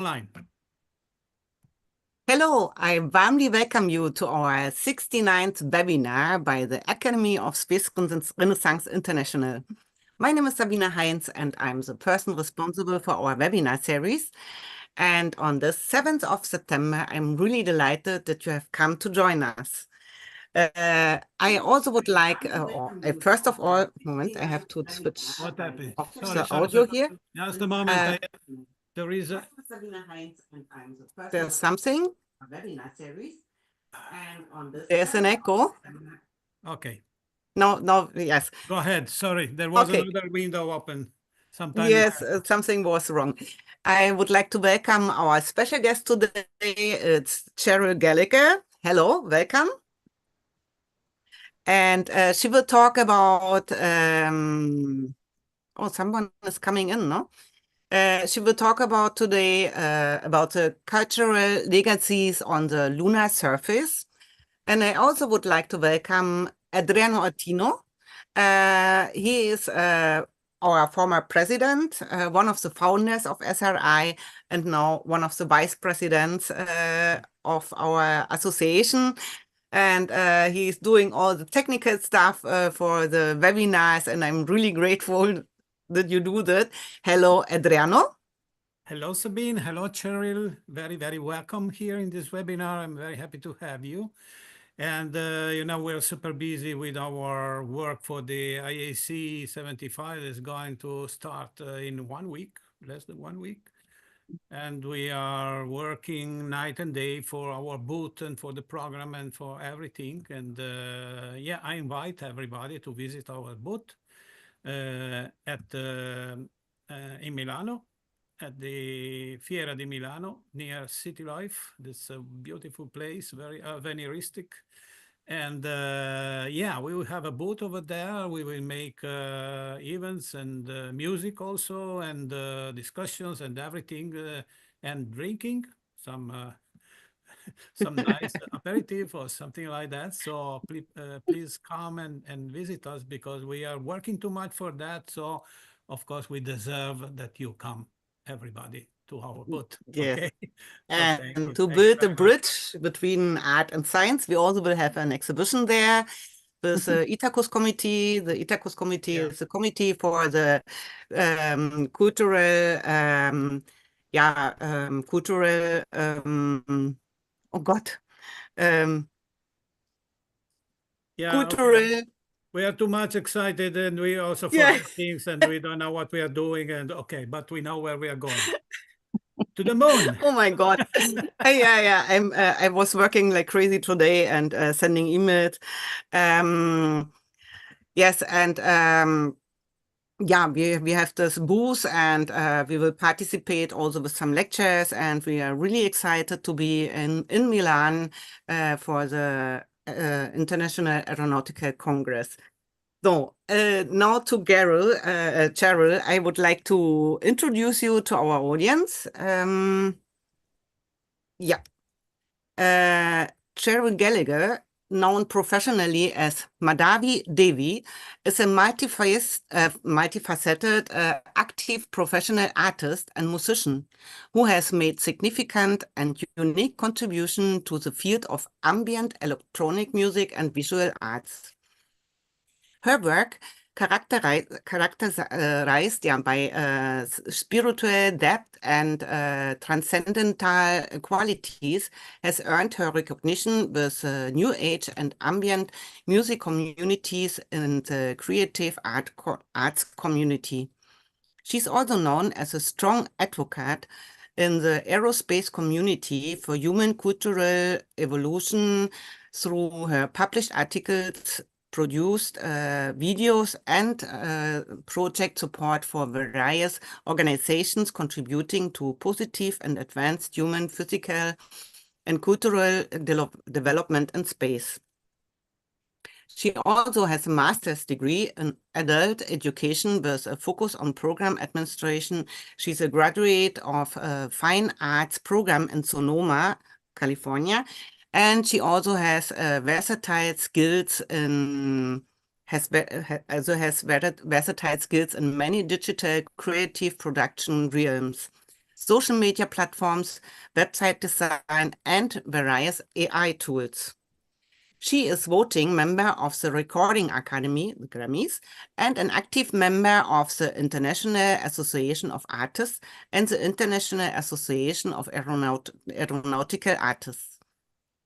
Online. Hello, I warmly welcome you to our 69th webinar by the Academy of Space Renaissance International. My name is Sabine Heinz and I'm the person responsible for our webinar series. And on the 7th of September, I'm really delighted that you have come to join us. I also would like, first of all, moment, I have to switch What happened? off Sorry, the audio here. Just a moment. There is a... There's something. There's an echo. Okay. No, yes. Go ahead. Sorry, there was Okay. another window open. Sometimes Yes, something was wrong. I would like to welcome our special guest today. It's Cheryl Gallagher. Hello, welcome. And she will talk about, oh, someone is coming in, no? She will talk about today about the cultural legacies on the lunar surface. And I also would like to welcome Adriano Ottino. He is our former president, one of the founders of SRI, and now one of the vice presidents of our association. And he's doing all the technical stuff for the webinars, and I'm really grateful that you do that. Hello, Adriano. Hello, Sabine. Hello, Cheryl. Very, very welcome here in this webinar. I'm very happy to have you. And, we're super busy with our work for the IAC 75 is going to start in 1 week, less than 1 week. And we are working night and day for our booth and for the program and for everything. And I invite everybody to visit our booth in Milano, at the Fiera di Milano, near City Life. This is a beautiful place, very veneristic. And we will have a booth over there. We will make events and music also, and discussions and everything, and drinking some nice aperitif or something like that. So please come and visit us, because we are working too much for that. So of course we deserve that you come, everybody, to our booth. Yes. Okay. And to build a bridge between art and science, we also will have an exhibition there with the Itacus committee. The Itacus committee is a committee for the cultural, oh God. Cultural. We are too much excited, and we also forget things, and we don't know what we are doing. And okay, but we know where we are going. To the moon. Oh my God. Yeah. I was working like crazy today and sending emails. Yes, and we have this booth, and we will participate also with some lectures, and we are really excited to be in Milan for the International Aeronautical Congress. So now to Cheryl, I would like to introduce you to our audience. Cheryl Gallagher, known professionally as Madhavi Devi, is a multifaceted, active professional artist and musician who has made significant and unique contribution to the field of ambient electronic music and visual arts. Her work, characterized by spiritual depth and transcendental qualities, has earned her recognition with New Age and ambient music communities in the creative arts community. She's also known as a strong advocate in the aerospace community for human cultural evolution through her published articles, produced videos, and project support for various organizations contributing to positive and advanced human, physical, and cultural development in space. She also has a master's degree in adult education with a focus on program administration. She's a graduate of a fine arts program in Sonoma, California, and she also has versatile skills in versatile skills in many digital creative production realms. social media platforms, website design, and various AI tools. She is voting member of the Recording Academy, the Grammys, and an active member of the International Association of Artists and the International Association of Aeronautical Artists.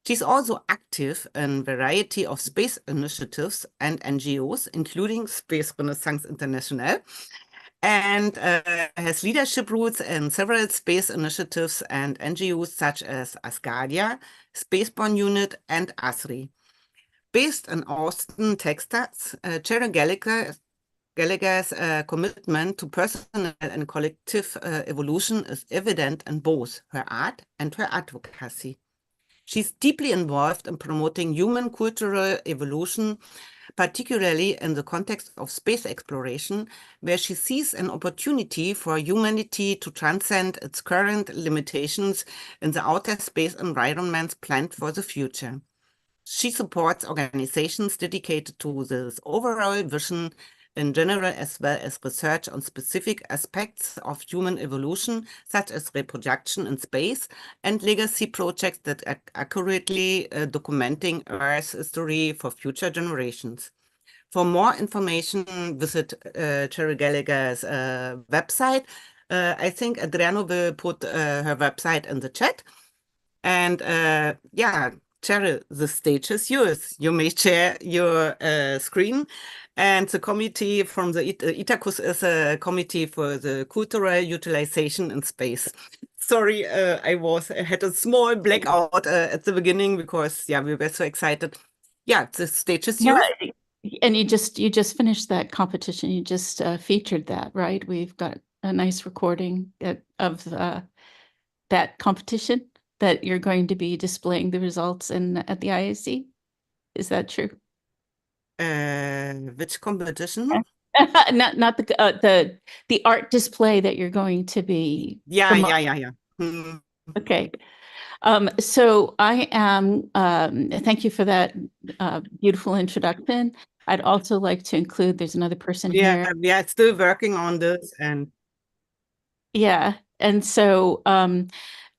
She's also active in a variety of space initiatives and NGOs, including Space Renaissance International, and has leadership roles in several space initiatives and NGOs such as Asgardia, Spaceborne Unit, and ASRI. Based in Austin, Texas, Cheryl Gallagher's commitment to personal and collective evolution is evident in both her art and her advocacy. She's deeply involved in promoting human cultural evolution, particularly in the context of space exploration, where she sees an opportunity for humanity to transcend its current limitations in the outer space environments planned for the future. She supports organizations dedicated to this overall vision in general, as well as research on specific aspects of human evolution, such as reproduction in space, and legacy projects that are accurately documenting Earth's history for future generations. For more information, visit Cheryl Gallagher's website. I think Adriano will put her website in the chat. And yeah, Cheryl, the stage is yours. You may share your screen. And the committee from the ITACUS is a committee for the cultural utilization in space. Sorry, I had a small blackout at the beginning because, yeah, we were so excited. Yeah, the stage is yours. And you just finished that competition. You just featured that, right? We've got a nice recording of that competition that you're going to be displaying the results at the IAC. Is that true? Which competition? Not the art display that you're going to be. Yeah. Hmm. Okay. So I am, thank you for that beautiful introduction. I'd also like to include, there's another person here. Yeah, still working on this. And yeah, and so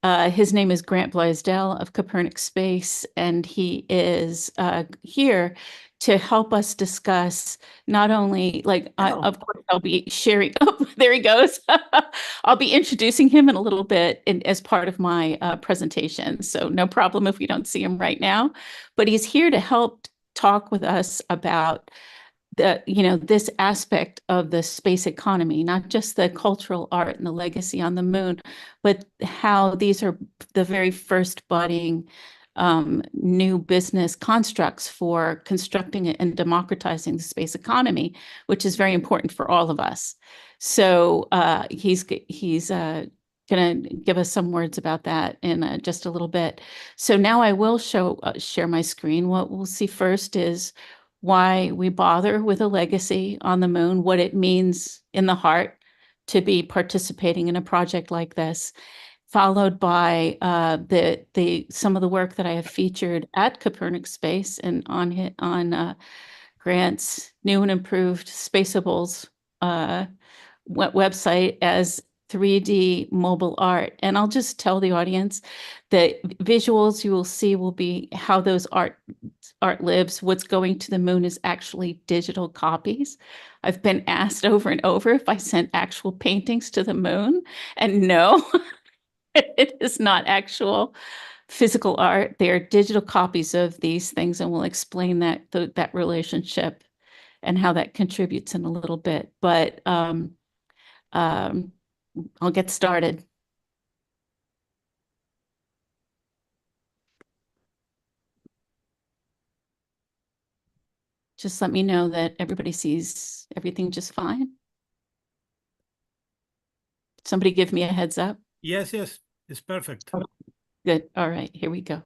his name is Grant Blaisdell of Copernic Space, and he is here to help us discuss not only, of course, I'll be sharing, oh, there he goes. I'll be introducing him in a little bit as part of my presentation, so no problem if we don't see him right now. But he's here to help talk with us about this aspect of the space economy, not just the cultural art and the legacy on the moon, but how these are the very first budding new business constructs for constructing and democratizing the space economy, which is very important for all of us. So he's going to give us some words about that in just a little bit. So now I will share my screen. What we'll see first is why we bother with a legacy on the moon, what it means in the heart to be participating in a project like this, followed by some of the work that I have featured at Copernic Space and on Grant's new and improved Spaceables website as 3D mobile art. And I'll just tell the audience that visuals you will see will be how those art lives. What's going to the moon is actually digital copies. I've been asked over and over if I sent actual paintings to the moon, and no, it is not actual physical art. They are digital copies of these things, and we'll explain that relationship and how that contributes in a little bit. But I'll get started. Just let me know that everybody sees everything just fine. Somebody give me a heads up. Yes, it's perfect. Good. All right, here we go.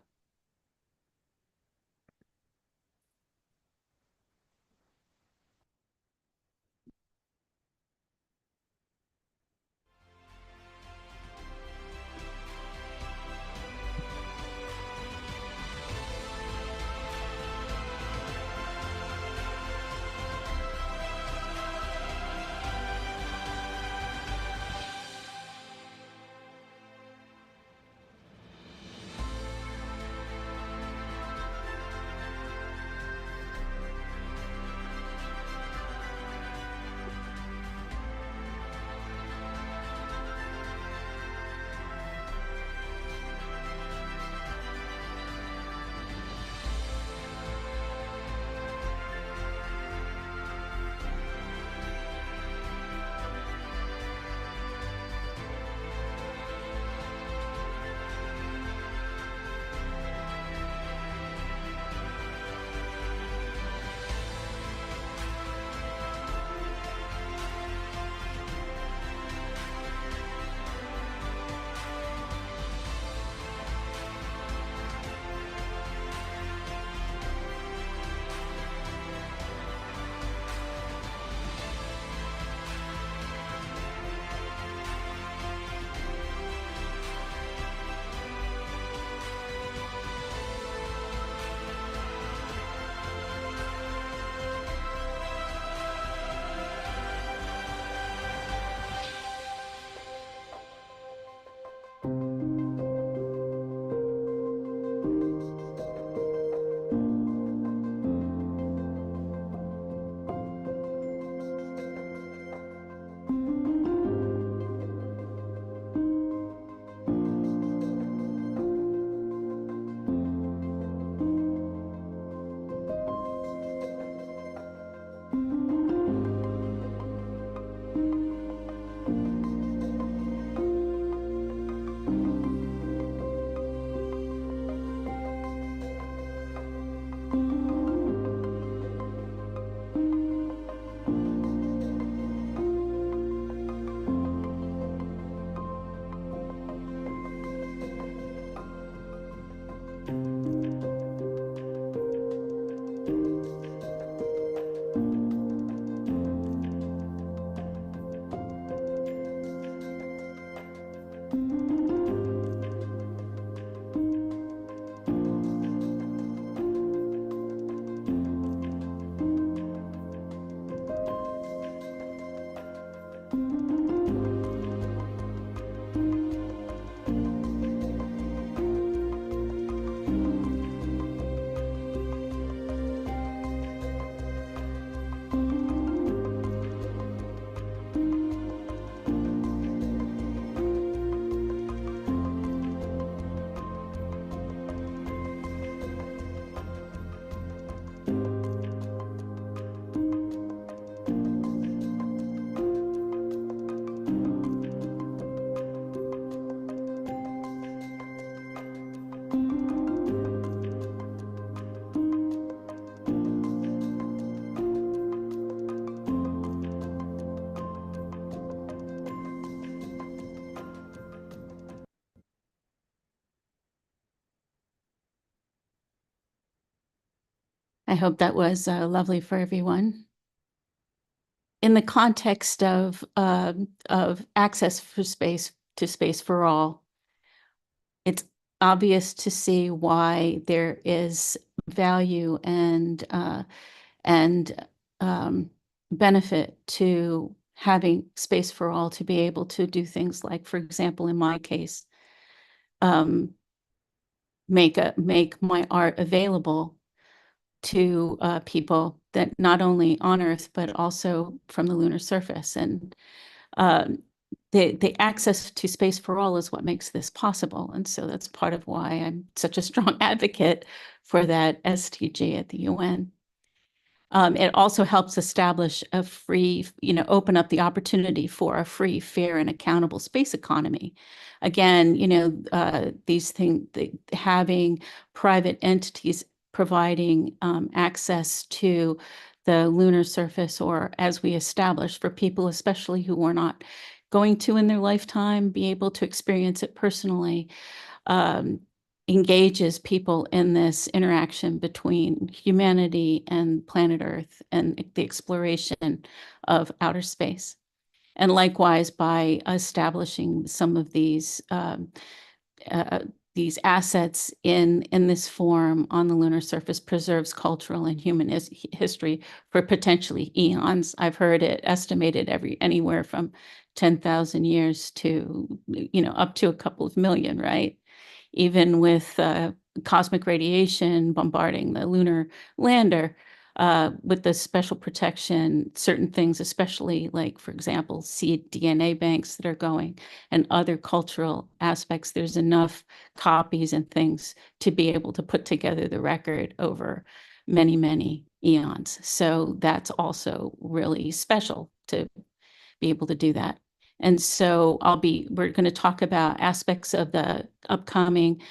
I hope that was lovely for everyone. In the context of access for space to space for all, it's obvious to see why there is value and benefit to having space for all to be able to do things like, for example, in my case, make my art available to people that not only on Earth but also from the lunar surface. And the access to space for all is what makes this possible. And so that's part of why I'm such a strong advocate for that SDG at the UN. It also helps establish a free, open up the opportunity for a free, fair, and accountable space economy. Again, these things, having private entities providing access to the lunar surface, or as we established, for people especially who are not going to in their lifetime, be able to experience it personally, engages people in this interaction between humanity and planet Earth and the exploration of outer space. And likewise, by establishing some of these assets in this form on the lunar surface preserves cultural and human history for potentially eons. I've heard it estimated anywhere from 10,000 years to, up to a couple of million, right? Even with cosmic radiation bombarding the lunar lander, with the special protection, certain things, especially like, for example, seed DNA banks that are going and other cultural aspects, there's enough copies and things to be able to put together the record over many, many eons. So that's also really special to be able to do that. And so we're going to talk about aspects of the upcoming,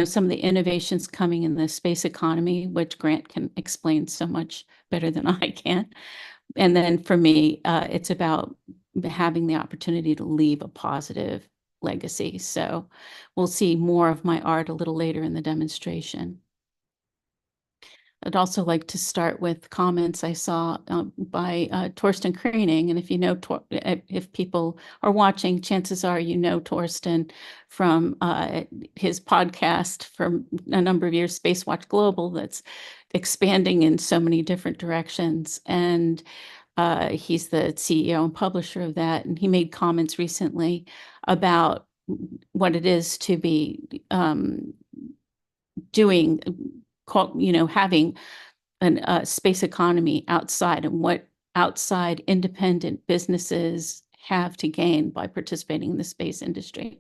some of the innovations coming in the space economy, which Grant can explain so much better than I can. And then for me, it's about having the opportunity to leave a positive legacy. So we'll see more of my art a little later in the demonstration. I'd also like to start with comments I saw by Torsten Kriening. And if if people are watching, chances are Torsten from his podcast for a number of years, Space Watch Global, that's expanding in so many different directions. And he's the CEO and publisher of that. And he made comments recently about what it is to be doing, having a space economy outside, and what outside independent businesses have to gain by participating in the space industry.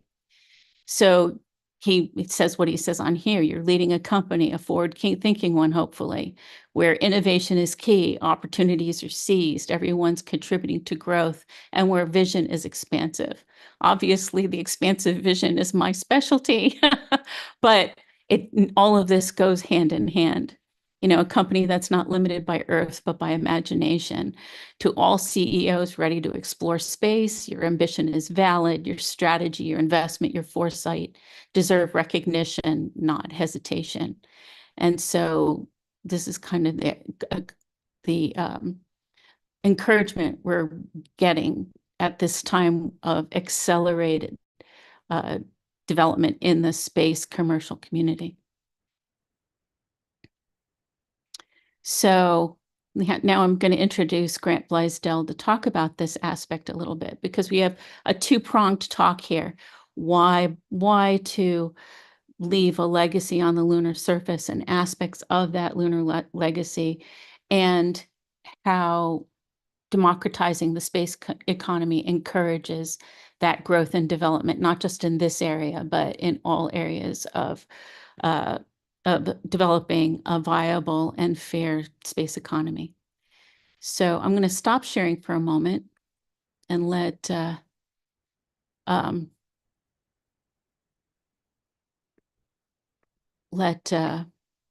So he says what he says on here: you're leading a company, a forward-thinking one, hopefully, where innovation is key, opportunities are seized, everyone's contributing to growth, and where vision is expansive. Obviously, the expansive vision is my specialty, but all of this goes hand in hand. A company that's not limited by Earth, but by imagination. To all CEOs ready to explore space, your ambition is valid, your strategy, your investment, your foresight deserve recognition, not hesitation. And so this is kind of the encouragement we're getting at this time of accelerated development in the space commercial community. So now I'm going to introduce Grant Blaisdell to talk about this aspect a little bit, because we have a two-pronged talk here. Why to leave a legacy on the lunar surface and aspects of that lunar legacy, and how democratizing the space economy encourages that growth and development, not just in this area, but in all areas of developing a viable and fair space economy. So I'm going to stop sharing for a moment and let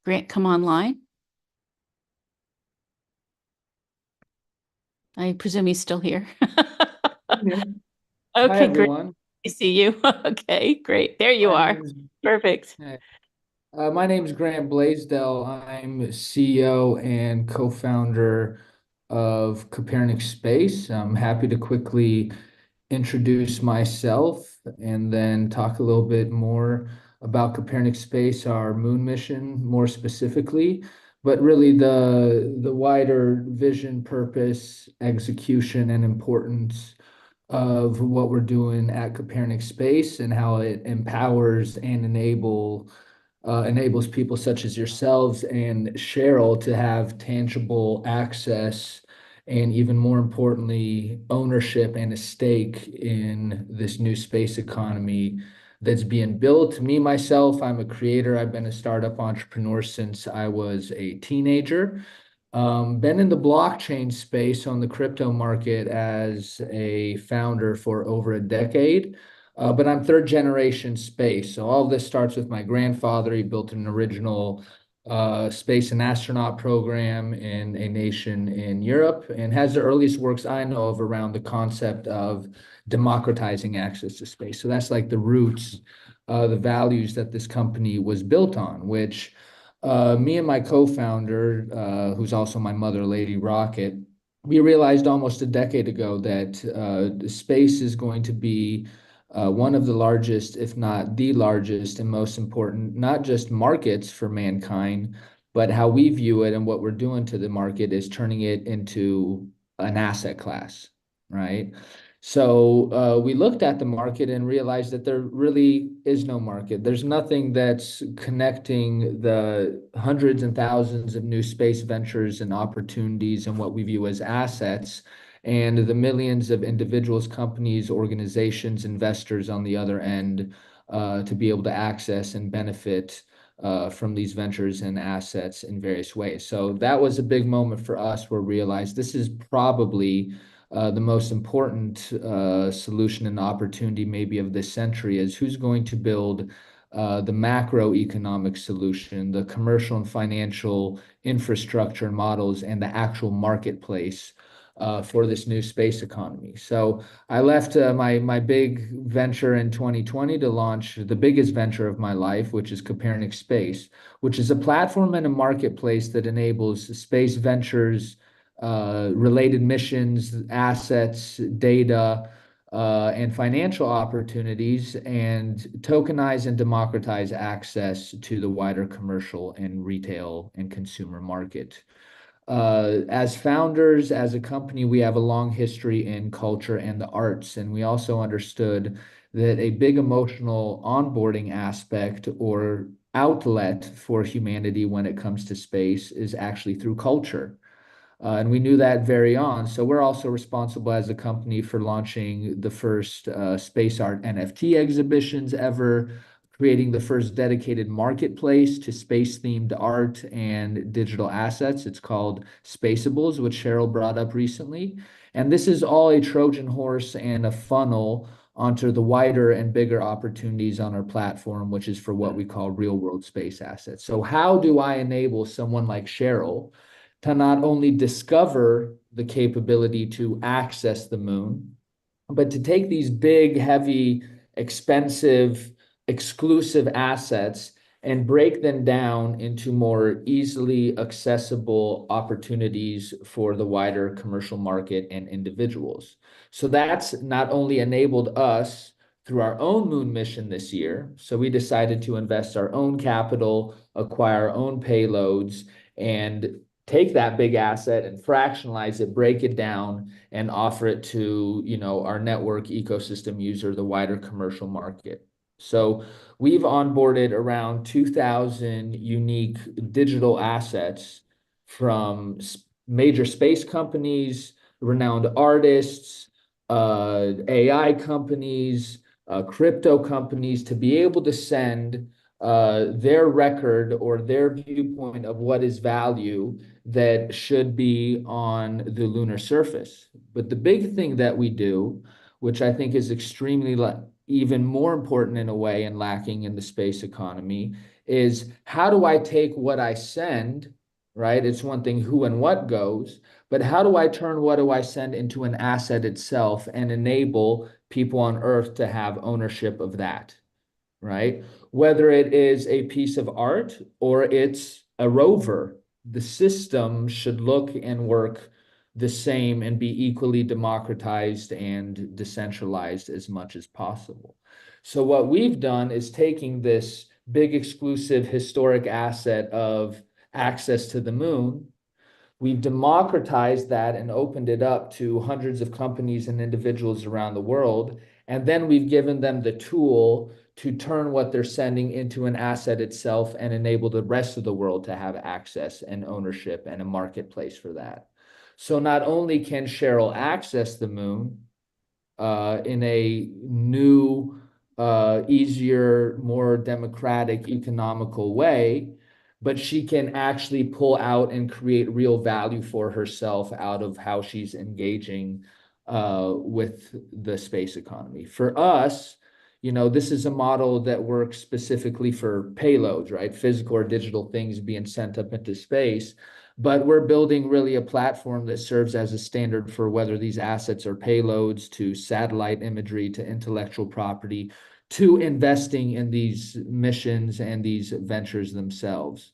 Grant come online. I presume he's still here. Yeah. Hi, Okay, great. everyone. I see you. Okay, great. There you are. Perfect. My name is Grant Blaisdell. I'm CEO and co-founder of Copernic Space. I'm happy to quickly introduce myself and then talk a little bit more about Copernic Space, our moon mission more specifically, but really the wider vision, purpose, execution, and importance of what we're doing at Copernic Space and how it empowers and enables people such as yourselves and Cheryl to have tangible access and, even more importantly, ownership and a stake in this new space economy that's being built. Me, myself, I'm a creator. I've been a startup entrepreneur since I was a teenager. Been in the blockchain space on the crypto market as a founder for over a decade. But I'm third generation space. So all of this starts with my grandfather. He built an original space and astronaut program in a nation in Europe and has the earliest works I know of around the concept of democratizing access to space. So that's like the roots, the values that this company was built on, which me and my co-founder, who's also my mother, Lady Rocket, we realized almost a decade ago that space is going to be one of the largest, if not the largest and most important, not just markets for mankind, but how we view it and what we're doing to the market is turning it into an asset class, right? So we looked at the market and realized that there really is no market. There's nothing that's connecting the hundreds and thousands of new space ventures and opportunities and what we view as assets and the millions of individuals, companies, organizations, investors on the other end to be able to access and benefit from these ventures and assets in various ways. So that was a big moment for us where we realized this is probably the most important solution and opportunity maybe of this century is who's going to build the macroeconomic solution, the commercial and financial infrastructure models, and the actual marketplace for this new space economy. So I left my big venture in 2020 to launch the biggest venture of my life, which is Copernic Space, which is a platform and a marketplace that enables space ventures, related missions, assets, data, and financial opportunities, and tokenize and democratize access to the wider commercial and retail and consumer market. As founders, as a company, we have a long history in culture and the arts, and we also understood that a big emotional onboarding aspect or outlet for humanity when it comes to space is actually through culture. And we knew that very on. So we're also responsible as a company for launching the first space art NFT exhibitions ever, creating the first dedicated marketplace to space-themed art and digital assets. It's called Spaceables, which Cheryl brought up recently. And this is all a Trojan horse and a funnel onto the wider and bigger opportunities on our platform, which is for what we call real-world space assets. So how do I enable someone like Cheryl to not only discover the capability to access the moon, but to take these big, heavy, expensive, exclusive assets and break them down into more easily accessible opportunities for the wider commercial market and individuals. So that's not only enabled us through our own moon mission this year. So we decided to invest our own capital, acquire our own payloads, and take that big asset and fractionalize it, break it down, and offer it to, our network ecosystem user, the wider commercial market. So we've onboarded around 2,000 unique digital assets from major space companies, renowned artists, AI companies, crypto companies, to be able to send their record or their viewpoint of what is value that should be on the lunar surface. But the big thing that we do, which I think is extremely even more important in a way and lacking in the space economy, is how do I take what I send, right? It's one thing who and what goes, but how do I turn what do I send into an asset itself and enable people on Earth to have ownership of that? right? Whether it is a piece of art or it's a rover, the system should look and work the same and be equally democratized and decentralized as much as possible. So what we've done is taking this big exclusive historic asset of access to the moon. We've democratized that and opened it up to hundreds of companies and individuals around the world. And then we've given them the tool to turn what they're sending into an asset itself and enable the rest of the world to have access and ownership and a marketplace for that. So not only can Cheryl access the moon in a new, easier, more democratic, economical way, but she can actually pull out and create real value for herself out of how she's engaging with the space economy. For us, this is a model that works specifically for payloads, right? Physical or digital things being sent up into space. But we're building really a platform that serves as a standard for whether these assets are payloads to satellite imagery, to intellectual property, to investing in these missions and these ventures themselves.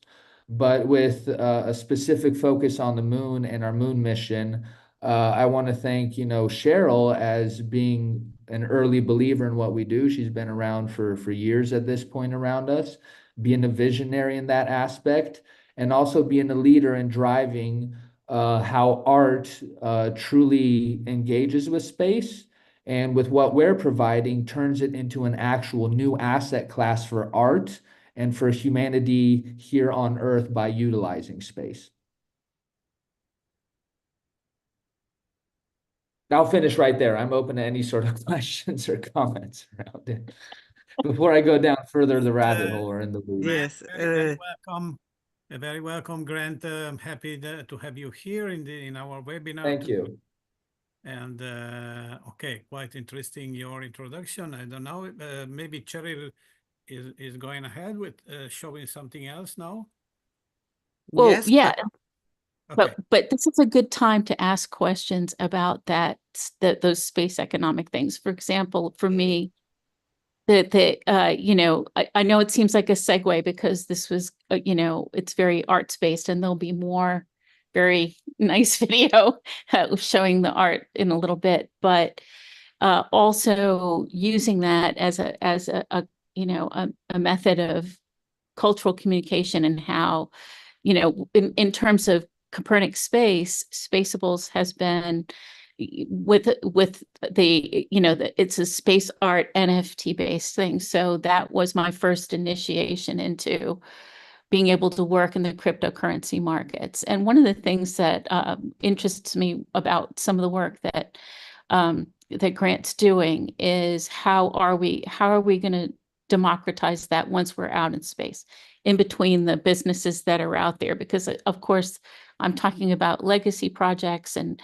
But with a specific focus on the moon and our moon mission, I want to thank, Cheryl as being an early believer in what we do. She's been around for years at this point around us, being a visionary in that aspect, and also being a leader in driving how art truly engages with space, and with what we're providing turns it into an actual new asset class for art and for humanity here on Earth by utilizing space. I'll finish right there. I'm open to any sort of questions or comments around it before I go down further the rabbit hole or in the loop. Yes. Very welcome. Very welcome, Grant. I'm happy to have you here in our webinar. Thank you. And okay, quite interesting your introduction. I don't know, maybe Cheryl is going ahead with showing something else now. Well, Yes, yeah, Okay. but this is a good time to ask questions about those space economic things. For example, for me, I know it seems like a segue because this was, it's very arts based, and there'll be more very nice video showing the art in a little bit, but also using that as a method of cultural communication, and how, in terms of Copernic space, Spaceables has been with it's a space art NFT based thing. So that was my first initiation into being able to work in the cryptocurrency markets. And one of the things that interests me about some of the work that Grant's doing is how are we going to democratize that once we're out in space, in between the businesses that are out there? Because of course, I'm talking about legacy projects and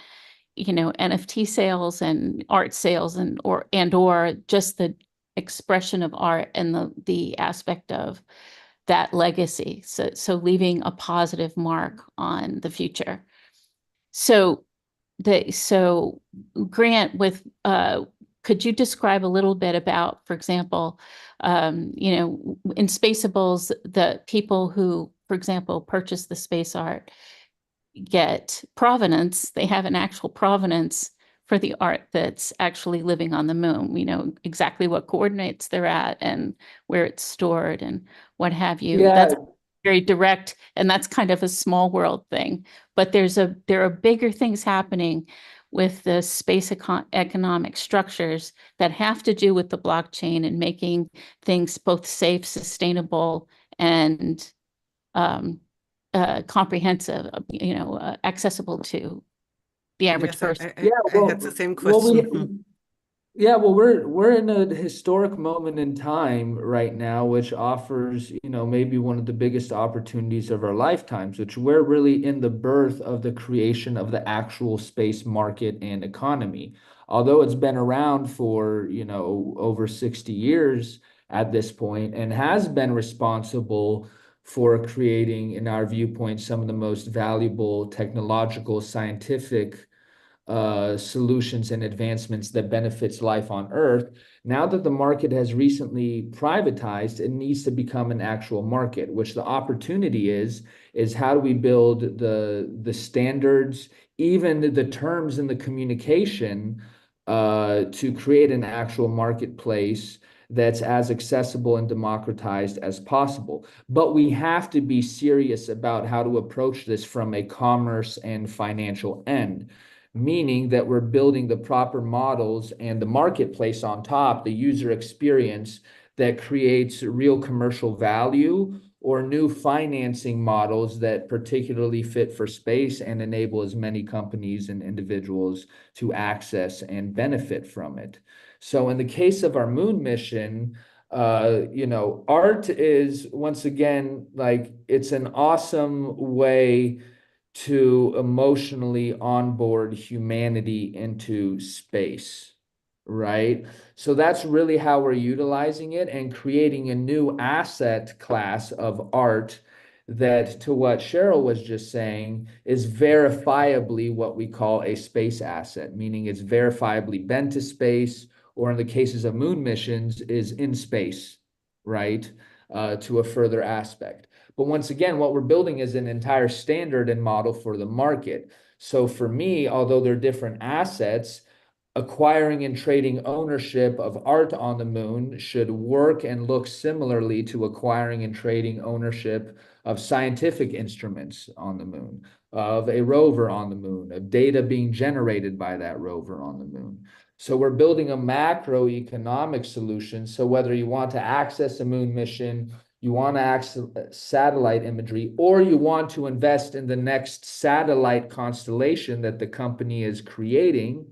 NFT sales and art sales or just the expression of art and the aspect of that legacy. So leaving a positive mark on the future. So Grant, could you describe a little bit about, for example, in Spaceables, the people who, for example, purchase the space art get provenance. They have an actual provenance for the art that's actually living on the moon. We know exactly what coordinates they're at and where it's stored and what have you. Yeah. That's very direct, and that's kind of a small world thing. But there are bigger things happening with the space economic structures that have to do with the blockchain and making things both safe, sustainable, and comprehensive, accessible to the average yes, person. I had the same question. We're in a historic moment in time right now, which offers, maybe one of the biggest opportunities of our lifetimes, which we're really in the birth of the creation of the actual space market and economy. Although it's been around for, over 60 years at this point, and has been responsible for creating, in our viewpoint, some of the most valuable technological, scientific solutions and advancements that benefits life on Earth. Now that the market has recently privatized, it needs to become an actual market, which the opportunity is how do we build the standards, even the terms in the communication, to create an actual marketplace that's as accessible and democratized as possible. But we have to be serious about how to approach this from a commerce and financial end, meaning that we're building the proper models and the marketplace on top, the user experience that creates real commercial value or new financing models that particularly fit for space and enable as many companies and individuals to access and benefit from it. So in the case of our moon mission, art is, once again, like, it's an awesome way to emotionally onboard humanity into space, right? So that's really how we're utilizing it and creating a new asset class of art that, to what Cheryl was just saying, is verifiably what we call a space asset, meaning it's verifiably been to space, or in the cases of moon missions, is in space, right? To a further aspect. But once again, what we're building is an entire standard and model for the market. So for me, although they're different assets, acquiring and trading ownership of art on the moon should work and look similarly to acquiring and trading ownership of scientific instruments on the moon, of a rover on the moon, of data being generated by that rover on the moon. So we're building a macroeconomic solution. So whether you want to access a moon mission, you want to access satellite imagery, or you want to invest in the next satellite constellation that the company is creating,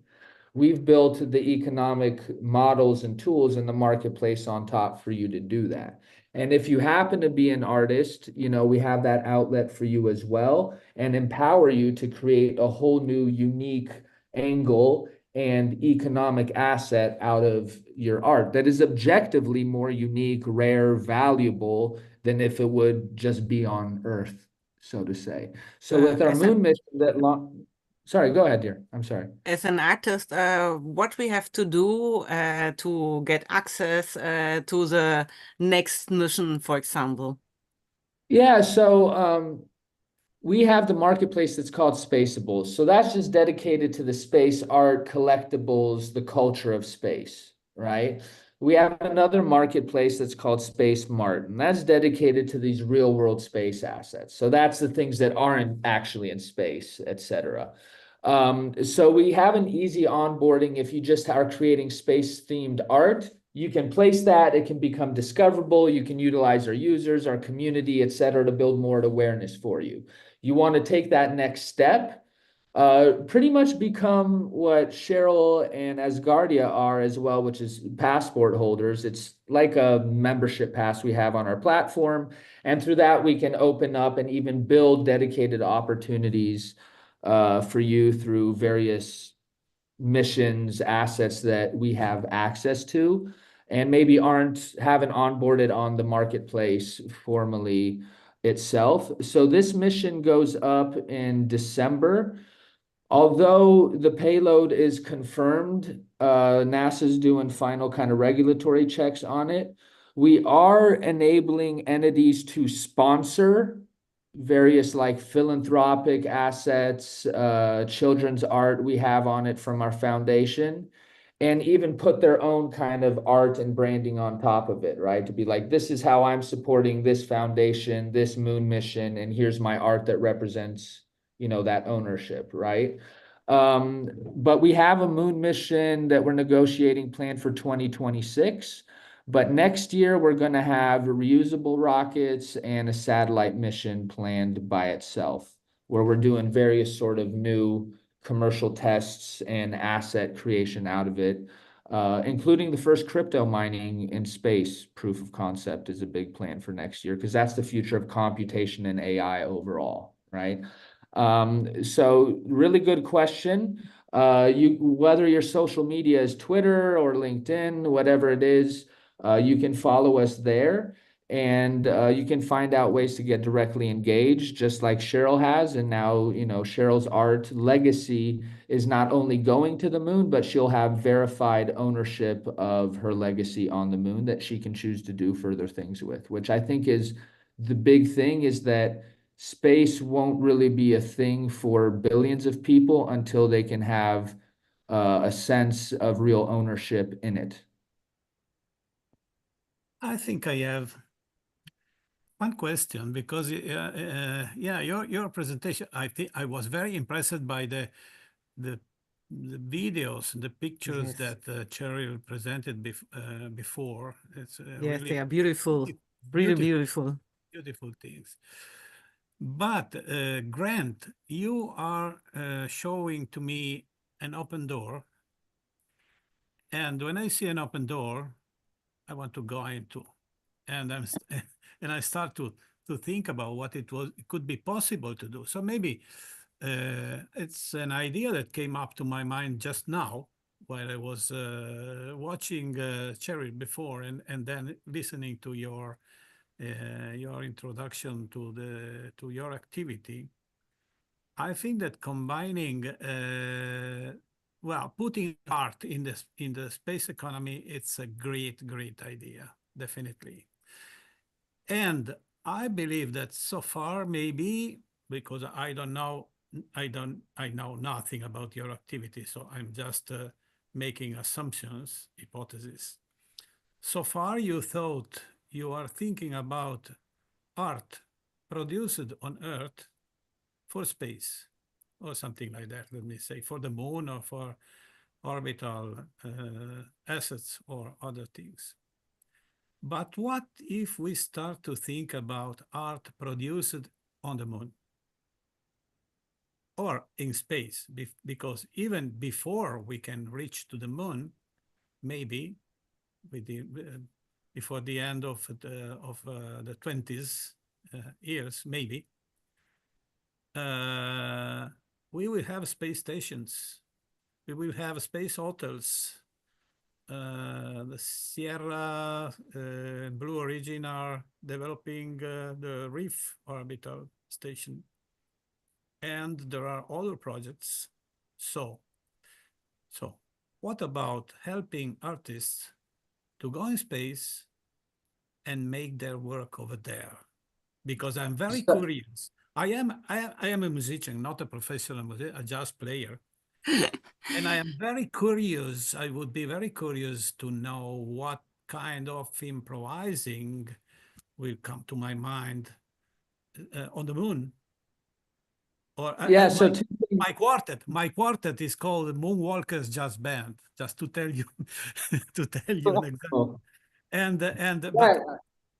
we've built the economic models and tools in the marketplace on top for you to do that. And if you happen to be an artist, we have that outlet for you as well, and empower you to create a whole new unique angle and economic asset out of your art that is objectively more unique, rare, valuable than if it would just be on Earth, so to say. So with our moon mission sorry, go ahead, dear. I'm sorry. As an artist, what we have to do to get access to the next mission, for example? Yeah, so we have the marketplace that's called Spaceables. So that's just dedicated to the space art, collectibles, the culture of space, right? We have another marketplace that's called Space Mart, and that's dedicated to these real world space assets. So that's the things that aren't actually in space, et cetera. So we have an easy onboarding. If you just are creating space themed art, you can place that, it can become discoverable. You can utilize our users, our community, et cetera, to build more awareness for you. You want to take that next step, pretty much become what Cheryl and Asgardia are as well, which is passport holders. It's like a membership pass we have on our platform. And through that, we can open up and even build dedicated opportunities for you through various missions, assets that we have access to, and maybe haven't onboarded on the marketplace formally itself. So this mission goes up in December. Although the payload is confirmed, NASA's doing final kind of regulatory checks on it. We are enabling entities to sponsor various like philanthropic assets, children's art we have on it from our foundation, and even put their own kind of art and branding on top of it, right? To be like, this is how I'm supporting this foundation, this moon mission, and here's my art that represents, that ownership, right? But we have a moon mission that we're negotiating planned for 2026. But next year, we're going to have reusable rockets and a satellite mission planned by itself, where we're doing various sort of new commercial tests and asset creation out of it, including the first crypto mining in space. Proof of concept is a big plan for next year, because that's the future of computation and AI overall, right? So really good question. Whether your social media is Twitter or LinkedIn, whatever it is, you can follow us there. And you can find out ways to get directly engaged, just like Cheryl has. And now, Cheryl's art legacy is not only going to the moon, but she'll have verified ownership of her legacy on the moon that she can choose to do further things with, which I think is the big thing, is that space won't really be a thing for billions of people until they can have a sense of real ownership in it. I think I have one question, because yeah, your presentation, I think I was very impressed by the videos, the pictures Yes. that Cheryl presented before. It's Yes, really they are beautiful, really beautiful. beautiful things. But Grant, you are showing to me an open door, and when I see an open door, I want to go into, and and I start to think about what it could be possible to do. So maybe it's an idea that came up to my mind just now while I was watching Cheryl before, and then listening to your introduction to your activity. I think that combining, well, putting art in the space economy, it's a great idea, definitely. And I believe that so far, maybe, because I don't know, I know nothing about your activity, so I'm just making assumptions, hypotheses. So far, you thought you are thinking about art produced on Earth for space, or something like that, let me say, for the moon or for orbital assets or other things. But what if we start to think about art produced on the moon or in space? Because even before we can reach to the moon, maybe before the end of the 20s years, maybe, we will have space stations. We will have space hotels. The Sierra Blue Origin are developing the Reef orbital station. And there are other projects. So what about helping artists to go in space and make their work over there? Because I'm very curious. I am a musician, not a professional musician, a jazz player. And I am very curious. I would be very curious to know what kind of improvising will come to my mind on the moon. Or Yeah, so my quartet is called Moonwalkers Jazz Band, just to tell you to tell you an example. And but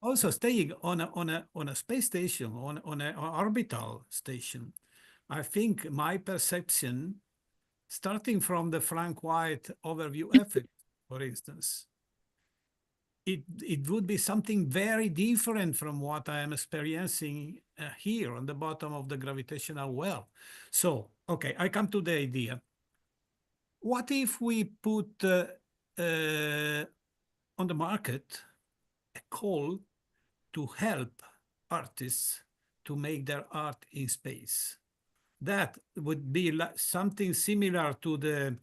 also staying on a space station, on an orbital station. I think my perception, starting from the Frank White overview effect, for instance, it would be something very different from what I am experiencing here on the bottom of the gravitational well. So, okay, I come to the idea. What if we put on the market a call to help artists to make their art in space? That would be like something similar to the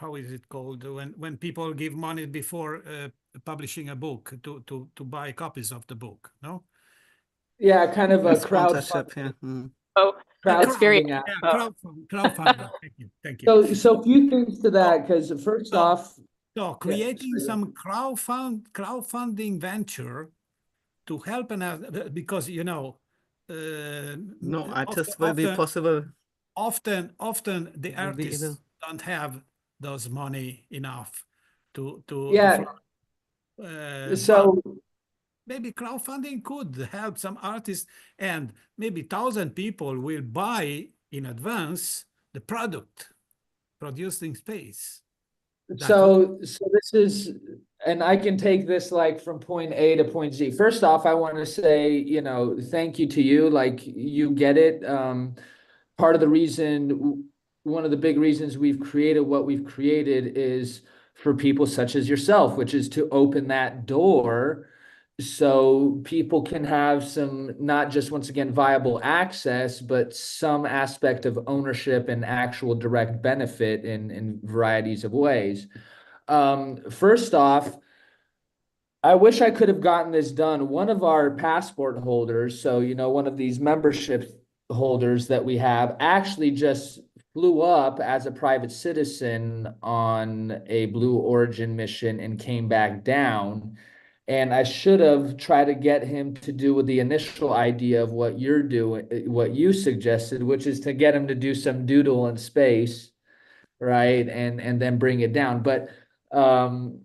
how is it called, when people give money before publishing a book to buy copies of the book, no? Yeah, kind of a Sponsorship, crowdfunding. yeah. Oh, that's very. Crowdfunding app. Yeah, crowdfunding. Thank you. So a few things to that, because first off, So creating some crowdfunding venture to help because No artist will be possible. Often the Will be artists able. don't have those money enough to yeah. but So maybe crowdfunding could help some artists, and maybe 1,000 people will buy in advance the product produced in space. so this is, and I can take this like from point A to point Z. First off, I want to say, thank you to you. Like, you get it. Part of the reason, one of the big reasons we've created what we've created is for people such as yourself, which is to open that door so people can have some, not just once again viable access, but some aspect of ownership and actual direct benefit in varieties of ways. First off, I wish I could have gotten this done. One of our passport holders, so one of these membership holders that we have, actually just flew up as a private citizen on a Blue Origin mission and came back down. And I should have tried to get him to do the initial idea of what you're doing, what you suggested, which is to get him to do some doodle in space, right? And then bring it down. But to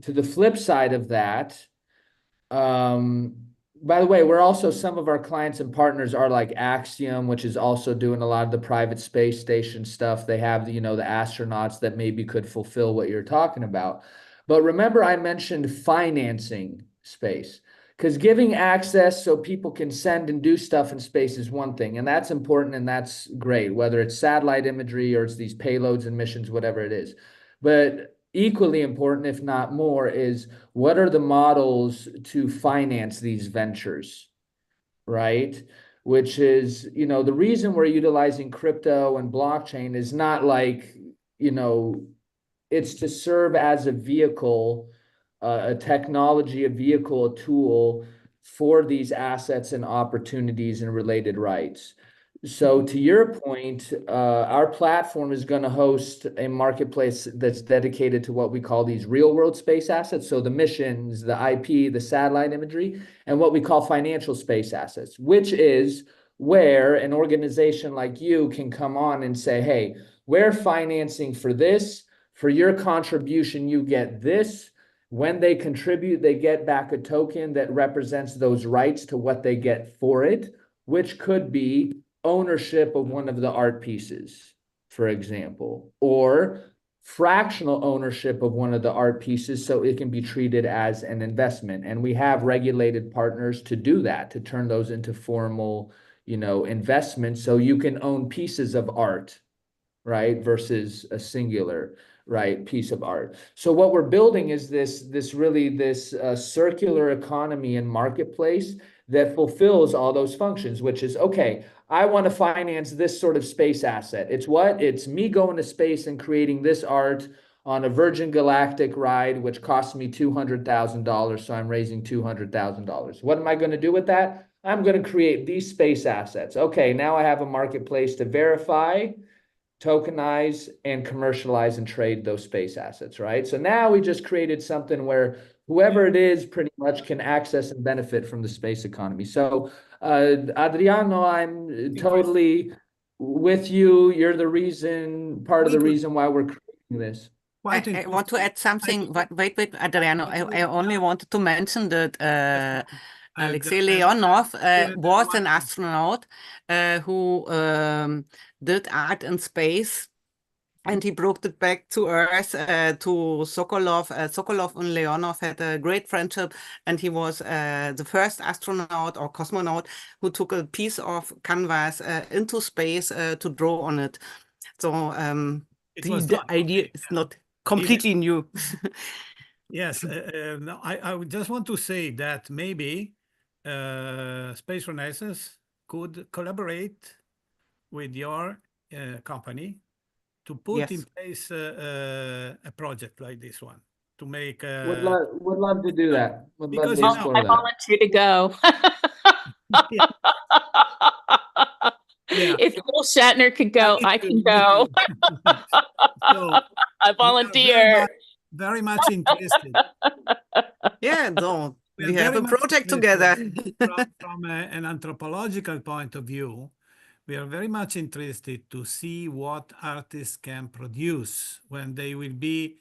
the flip side of that, by the way, we're also, some of our clients and partners are like Axiom, which is also doing a lot of the private space station stuff. They have the astronauts that maybe could fulfill what you're talking about. But remember, I mentioned financing space, because giving access so people can send and do stuff in space is one thing, and that's important and that's great, whether it's satellite imagery or it's these payloads and missions, whatever it is. But equally important, if not more, is what are the models to finance these ventures, right? Which is, the reason we're utilizing crypto and blockchain is not like, it's to serve as a vehicle, a technology, a vehicle, a tool for these assets and opportunities and related rights. So to your point, our platform is going to host a marketplace that's dedicated to what we call these real world space assets. So the missions, the IP, the satellite imagery, and what we call financial space assets, which is where an organization like you can come on and say, hey, we're financing for this. For your contribution, you get this. When they contribute, they get back a token that represents those rights to what they get for it, which could be ownership of one of the art pieces, for example, or fractional ownership of one of the art pieces so it can be treated as an investment. And we have regulated partners to do that, to turn those into formal, investments, so you can own pieces of art, right, versus a singular, right, piece of art. So what we're building is this circular economy and marketplace that fulfills all those functions, which is, okay, I want to finance this sort of space asset. It's me going to space and creating this art on a Virgin Galactic ride, which costs me $200,000. So I'm raising $200,000. What am I going to do with that? I'm going to create these space assets. Okay, now I have a marketplace to verify, tokenize, and commercialize and trade those space assets, right? So now we just created something where whoever it is pretty much can access and benefit from the space economy. So Adriano, I'm totally with you. You're part of the reason why we're creating this. I want to add something. Wait, Adriano. I only wanted to mention that Alexei Leonov was an astronaut who did art in space, and he brought it back to Earth to Sokolov. Sokolov and Leonov had a great friendship, and he was the first astronaut or cosmonaut who took a piece of canvas into space to draw on it. So the idea is not completely new. Yes, no, I would just want to say that maybe Space Renaissance could collaborate with your company to put in place a project like this one, to make would love to do that. Would love because to explore I that. volunteer to go. Yeah. If Will Shatner could go, I can go. So I volunteer. Very much interested. Yeah, no, we are have very a much project interested together. from an anthropological point of view. We are very much interested to see what artists can produce when they will be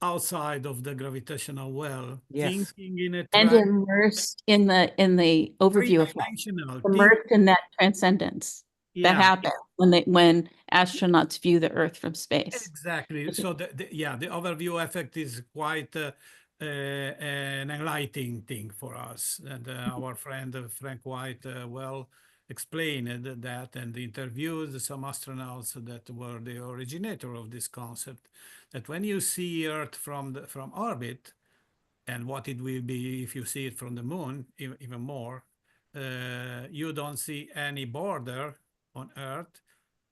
outside of the gravitational well, Yes. thinking in a And immersed in the overview of life. three-dimensional, Immersed in that transcendence that happens when astronauts view the Earth from space. Exactly. So the overview effect is quite an enlightening thing for us. And our friend Frank White well explained that and interviewed some astronauts that were the originator of this concept, that when you see Earth from orbit, and what it will be if you see it from the moon, even more, you don't see any border on Earth.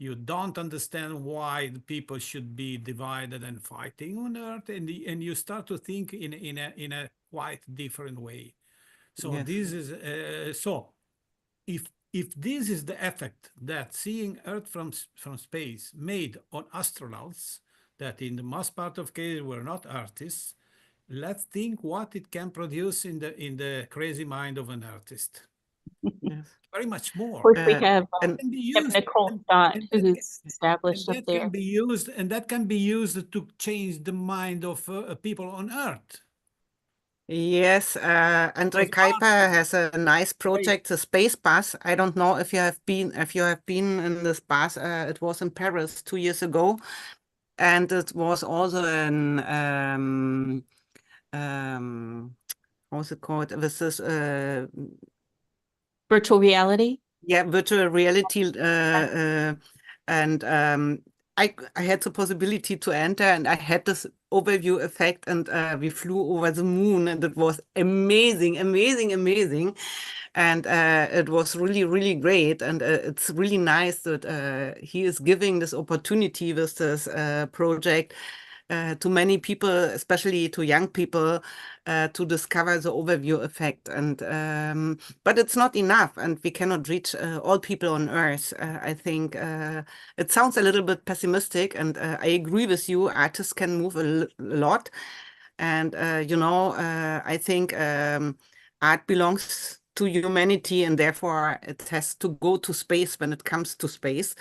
You don't understand why the people should be divided and fighting on Earth, and you start to think in a quite different way. So Yes. this is so if this is the effect that seeing Earth from space made on astronauts, that in the most part of cases were not artists, let's think what it can produce in the crazy mind of an artist. Yes. Very much Of more. course, we Uh, have and Can be we have used, Nicole Stott, and that who's can, established up can there. be used, and that can be used to change the mind of people on Earth. Yes, Andre Because art Kuiper is has a nice great. project, the Space Bus. I don't know if you have been in this bus. It was in Paris 2 years ago, and it was also an how's it called? This is Virtual reality. yeah, virtual reality, and I had the possibility to enter, and I had this overview effect, and we flew over the moon, and it was amazing, amazing, amazing, and it was really, really great, and it's really nice that he is giving this opportunity with this project. To many people, especially to young people, to discover the overview effect. And but it's not enough, and we cannot reach all people on Earth. I think it sounds a little bit pessimistic, and I agree with you. Artists can move a lot, and I think art belongs to humanity, and therefore it has to go to space when it comes to space.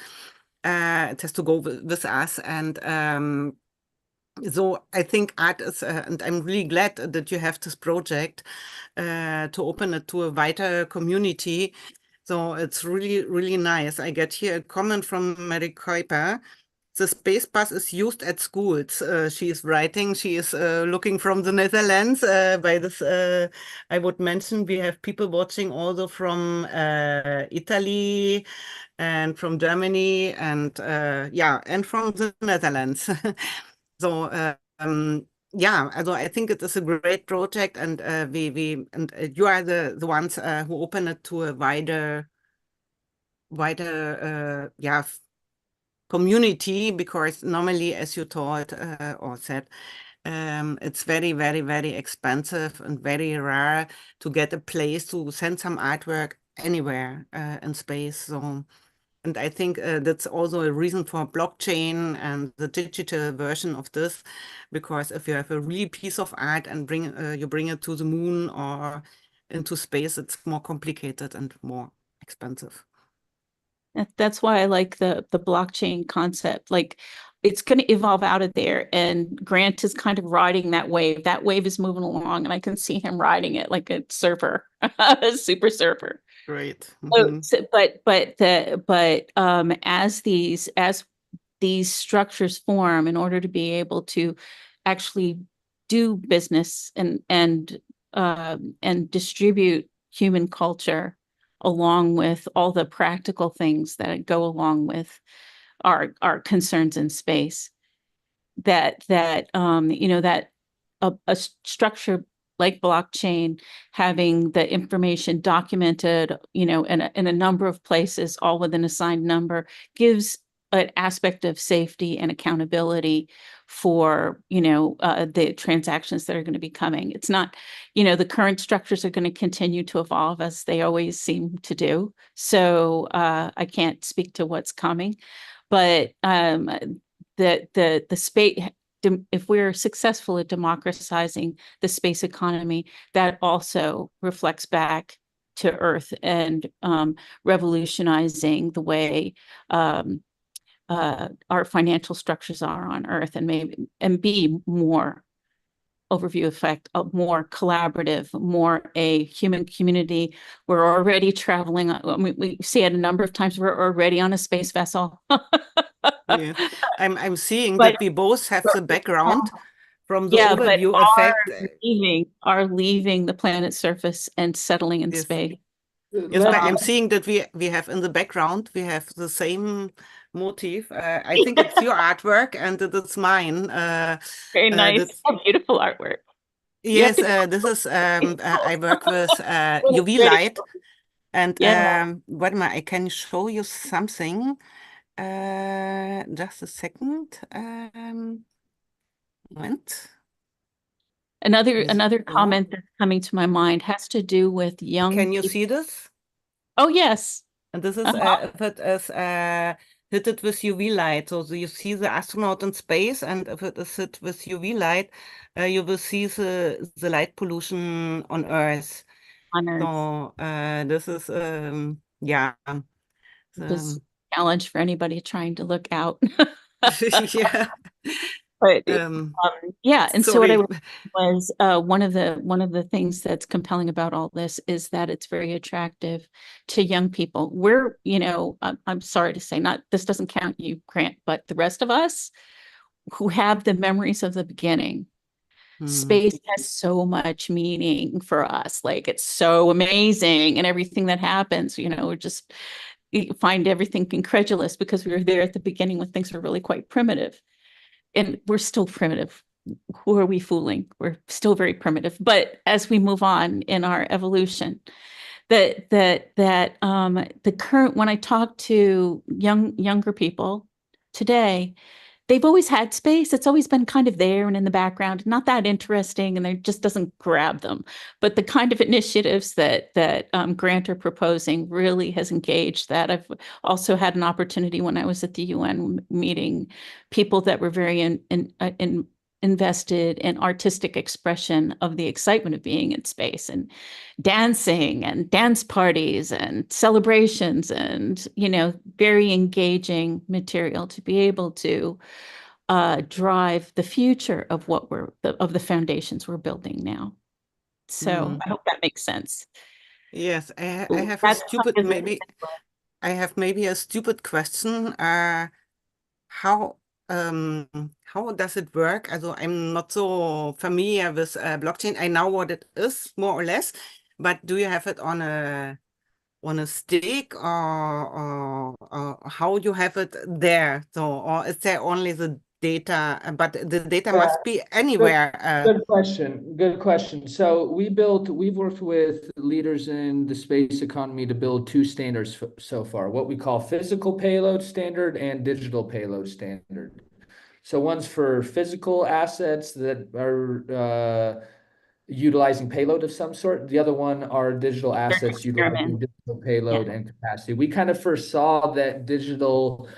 It has to go with us, and so I think art is, and I'm really glad that you have this project to open it to a wider community. So it's really, really nice. I get here a comment from Mary Kuiper. The space bus is used at schools. She is writing. She is looking from the Netherlands. By this, I would mention we have people watching also from Italy and from Germany, and and from the Netherlands. So yeah, also I think it is a great project, and you are the ones who open it to a wider community, because normally, as you taught or said, it's very, very, very expensive and very rare to get a place to send some artwork anywhere in space. So. And I think that's also a reason for blockchain and the digital version of this, because if you have a real piece of art and you bring it to the moon or into space, it's more complicated and more expensive. That's why I like the blockchain concept. Like, it's going to evolve out of there, and Grant is kind of riding that wave. That wave is moving along, and I can see him riding it like a surfer, a super surfer. Great. Oh, as these structures form in order to be able to actually do business and distribute human culture, along with all the practical things that go along with our concerns in space, that a structure like blockchain, having the information documented, in a number of places, all with an assigned number, gives an aspect of safety and accountability for, the transactions that are going to be coming. It's not, the current structures are going to continue to evolve, as they always seem to do. So I can't speak to what's coming, but the space, if we're successful at democratizing the space economy, that also reflects back to Earth and revolutionizing the way our financial structures are on Earth, and be more overview effect, more collaborative, more a human community. We're already traveling. We see it a number of times. We're already on a space vessel. Yeah, I'm seeing But that we both have the background from the yeah, but overview effect. are leaving the planet's surface and settling in Yes. space. Yes, Let- I'm seeing that we have in the background, we have the same motif. I think it's your artwork and it's mine. Very nice. That's, Oh, beautiful artwork. You have yes, to this is, I work with What a UV great- light. And Yeah. what am I can show you something. Just a second. Moment. Another Is it- another no? comment that's coming to my mind has to do with young Can you people. see this? Oh, yes. And this is Uh-huh. if it is hit it with UV light. So you see the astronaut in space, and if it is hit with UV light, you will see the light pollution on Earth. On Earth. So this is yeah. This challenge for anybody trying to look out. Yeah. But yeah, and so what I Sorry. was one of the things that's compelling about all this is that it's very attractive to young people. We're, I'm sorry to say, not this doesn't count you, Grant, but the rest of us who have the memories of the beginning. Space has so much meaning for us. Like it's so amazing, and everything that happens, we're just you find everything incredulous because we were there at the beginning when things were really quite primitive. And we're still primitive. Who are we fooling? We're still very primitive. But as we move on in our evolution, the current when I talk to younger people today, they've always had space. It's always been kind of there and in the background, not that interesting, and it just doesn't grab them. But the kind of initiatives that Grant are proposing really has engaged that. I've also had an opportunity when I was at the UN meeting, people that were very invested in artistic expression of the excitement of being in space and dancing and dance parties and celebrations and very engaging material to be able to drive the future of what of the foundations we're building now. So I hope that makes sense. Yes, I Ooh, have a that's stupid kind of maybe I have maybe a stupid question. How does it work? Also, I'm not so familiar with blockchain. I know what it is, more or less, but do you have it on a stick, or how you have it there? So, or is there only the data? But the data Yeah, must be anywhere. Good question. Good question. So we've worked with leaders in the space economy to build two standards so far, what we call physical payload standard and digital payload standard. So one's for physical assets that are utilizing payload of some sort. The other one are digital assets utilizing digital payload and capacity. We kind of first saw that digital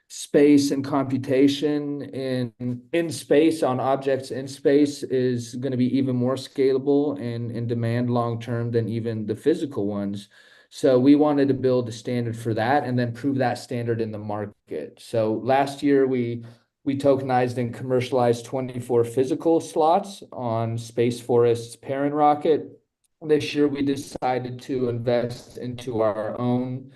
space and computation in space on objects in space is going to be even more scalable and in demand long term than even the physical ones. So we wanted to build a standard for that and then prove that standard in the market. So last year we tokenized and commercialized 24 physical slots on Space Forest's parent rocket. This year we decided to invest into our own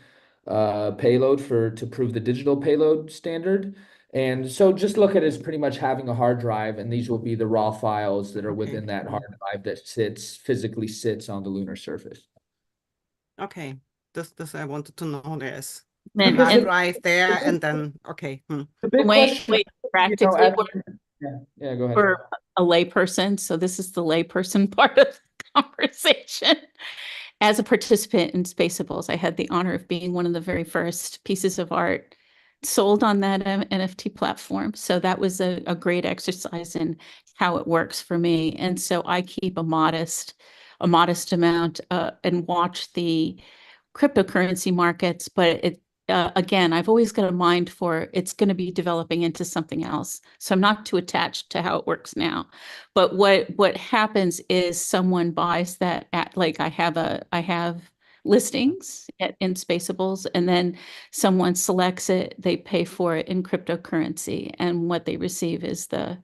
payload to prove the digital payload standard. And so just look at it as pretty much having a hard drive, and these will be the raw files that are within that hard drive that physically sits on the lunar surface. Okay, this I wanted to know. There's And- hard and- drive there, and then okay. The big question, practically yeah, go ahead. for a layperson. So this is the layperson part of the conversation. As a participant in Spaceables, I had the honor of being one of the very first pieces of art sold on that NFT platform. So that was a great exercise in how it works for me. And so I keep a modest amount and watch the cryptocurrency markets, but again, I've always got a mind for it's going to be developing into something else. So I'm not too attached to how it works now. But what happens is someone buys that at like I have listings in Spaceables, and then someone selects it, they pay for it in cryptocurrency, and what they receive is the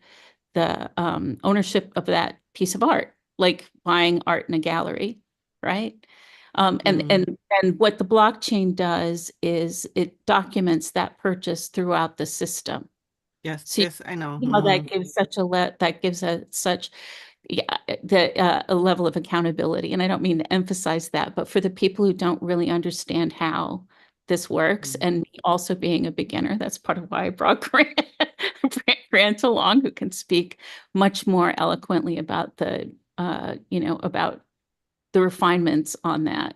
ownership of that piece of art, like buying art in a gallery, right? And what the blockchain does is it documents that purchase throughout the system. Yes, So yes, I know. that gives such a level of accountability. And I don't mean to emphasize that, but for the people who don't really understand how this works, and me also being a beginner, that's part of why I brought Grant along, who can speak much more eloquently about the about the refinements on that.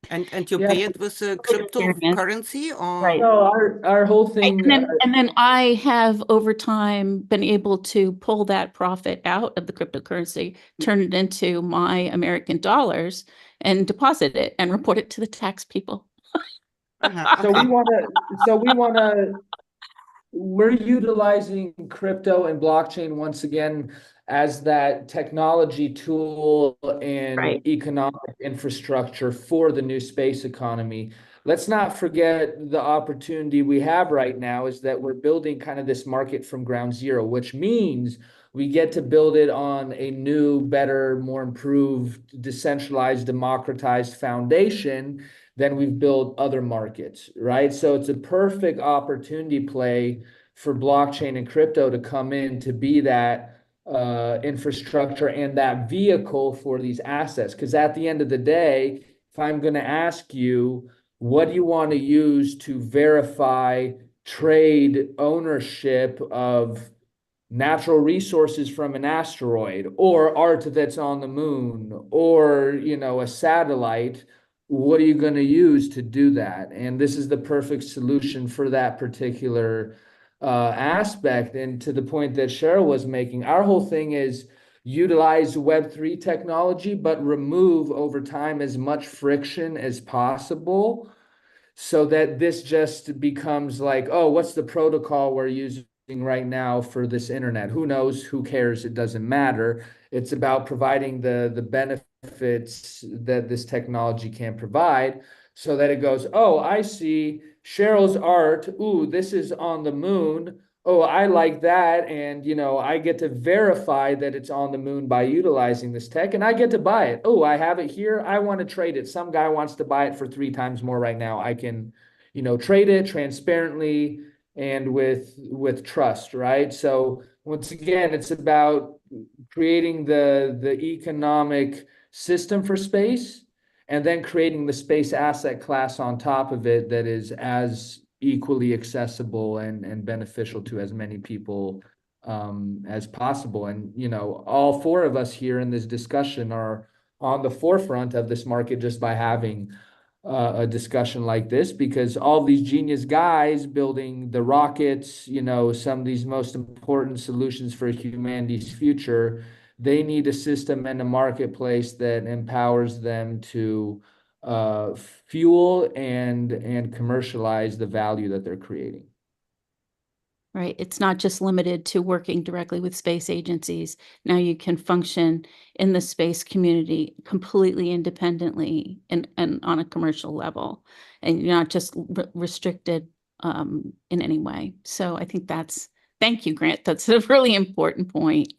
And you Yeah. pay it with a cryptocurrency or? No, our whole thing. And then I have over time been able to pull that profit out of the cryptocurrency, turn it into my American dollars, and deposit it and report it to the tax people. So Okay. we want to, we're utilizing crypto and blockchain once again as that technology tool and Right. economic infrastructure for the new space economy. Let's not forget the opportunity we have right now is that we're building kind of this market from ground zero, which means we get to build it on a new, better, more improved, decentralized, democratized foundation than we've built other markets, right? So it's a perfect opportunity play for blockchain and crypto to come in to be that infrastructure and that vehicle for these assets. Because at the end of the day, if I'm going to ask you, what do you want to use to verify trade ownership of natural resources from an asteroid or art that's on the moon or a satellite, what are you going to use to do that? And this is the perfect solution for that particular aspect. And to the point that Cheryl was making, our whole thing is utilize Web3 technology, but remove over time as much friction as possible so that this just becomes like, oh, what's the protocol we're using right now for this internet? Who knows? Who cares? It doesn't matter. It's about providing the benefits that this technology can provide so that it goes, oh, I see Cheryl's art. Ooh, this is on the moon. Oh, I like that. And, I get to verify that it's on the moon by utilizing this tech and I get to buy it. Oh, I have it here. I want to trade it. Some guy wants to buy it for 3 times more right now. I can, trade it transparently and with trust, right? So once again, it's about creating the economic system for space and then creating the space asset class on top of it that is as equally accessible and beneficial to as many people as possible. And, all 4 of us here in this discussion are on the forefront of this market just by having a discussion like this, because all these genius guys building the rockets, some of these most important solutions for humanity's future, they need a system and a marketplace that empowers them to fuel and commercialize the value that they're creating. Right. It's not just limited to working directly with space agencies. Now you can function in the space community completely independently and on a commercial level, and you're not just restricted in any way. So I think thank you, Grant. That's a really important point.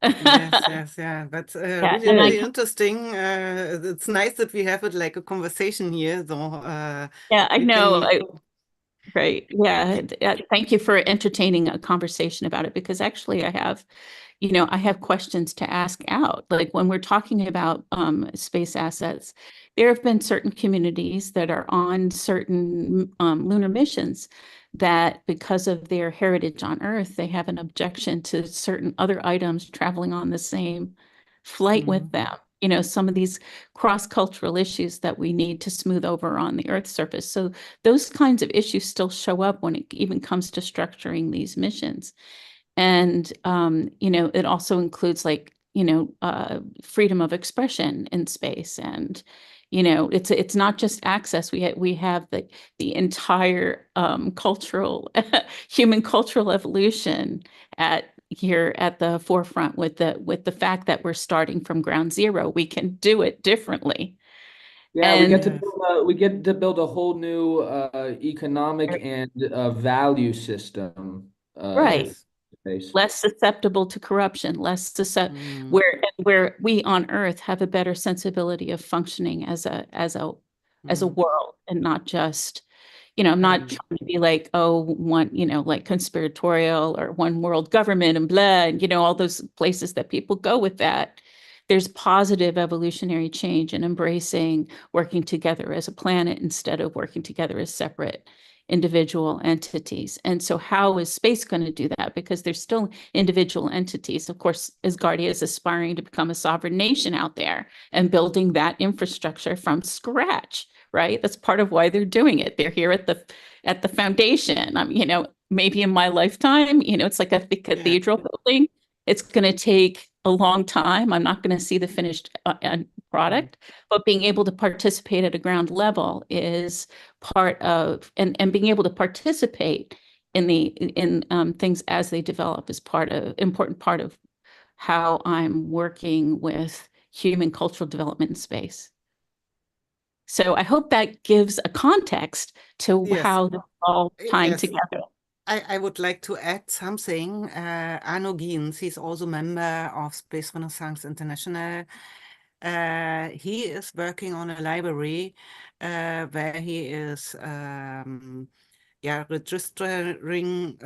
Yes, yeah. That's Yeah, really, and really interesting. It's nice that we have it like a conversation here. So yeah, I we know. can. Right. Yeah. Thank you for entertaining a conversation about it, because actually I have questions to ask out. Like when we're talking about space assets, there have been certain communities that are on certain lunar missions that, because of their heritage on Earth, they have an objection to certain other items traveling on the same flight with them. Some of these cross-cultural issues that we need to smooth over on the Earth's surface. So those kinds of issues still show up when it even comes to structuring these missions. And, it also includes freedom of expression in space. And, it's not just access. We have the entire human cultural evolution here at the forefront with the fact that we're starting from ground zero. We can do it differently. Yeah, And we get to build a whole new economic and value system. right. Space. Less susceptible to corruption, where we on Earth have a better sensibility of functioning as a world, and not just I'm not And trying to be like, oh, one, like conspiratorial or one world government and blah, and, all those places that people go with that. There's positive evolutionary change and embracing working together as a planet instead of working together as separate individual entities. And so how is space going to do that? Because there's still individual entities. Of course, Asgardia is aspiring to become a sovereign nation out there and building that infrastructure from scratch, right? That's part of why they're doing it. They're here at the foundation. Maybe in my lifetime, it's like a cathedral building. It's going to take a long time. I'm not going to see the finished product, but being able to participate at a ground level is part of, and being able to participate in things as they develop is important part of how I'm working with human cultural development in space. So I hope that gives a context to how they're all tying together. I would like to add something. Arno Giens, he's also member of Space Renaissance International. He is working on a library where he is registering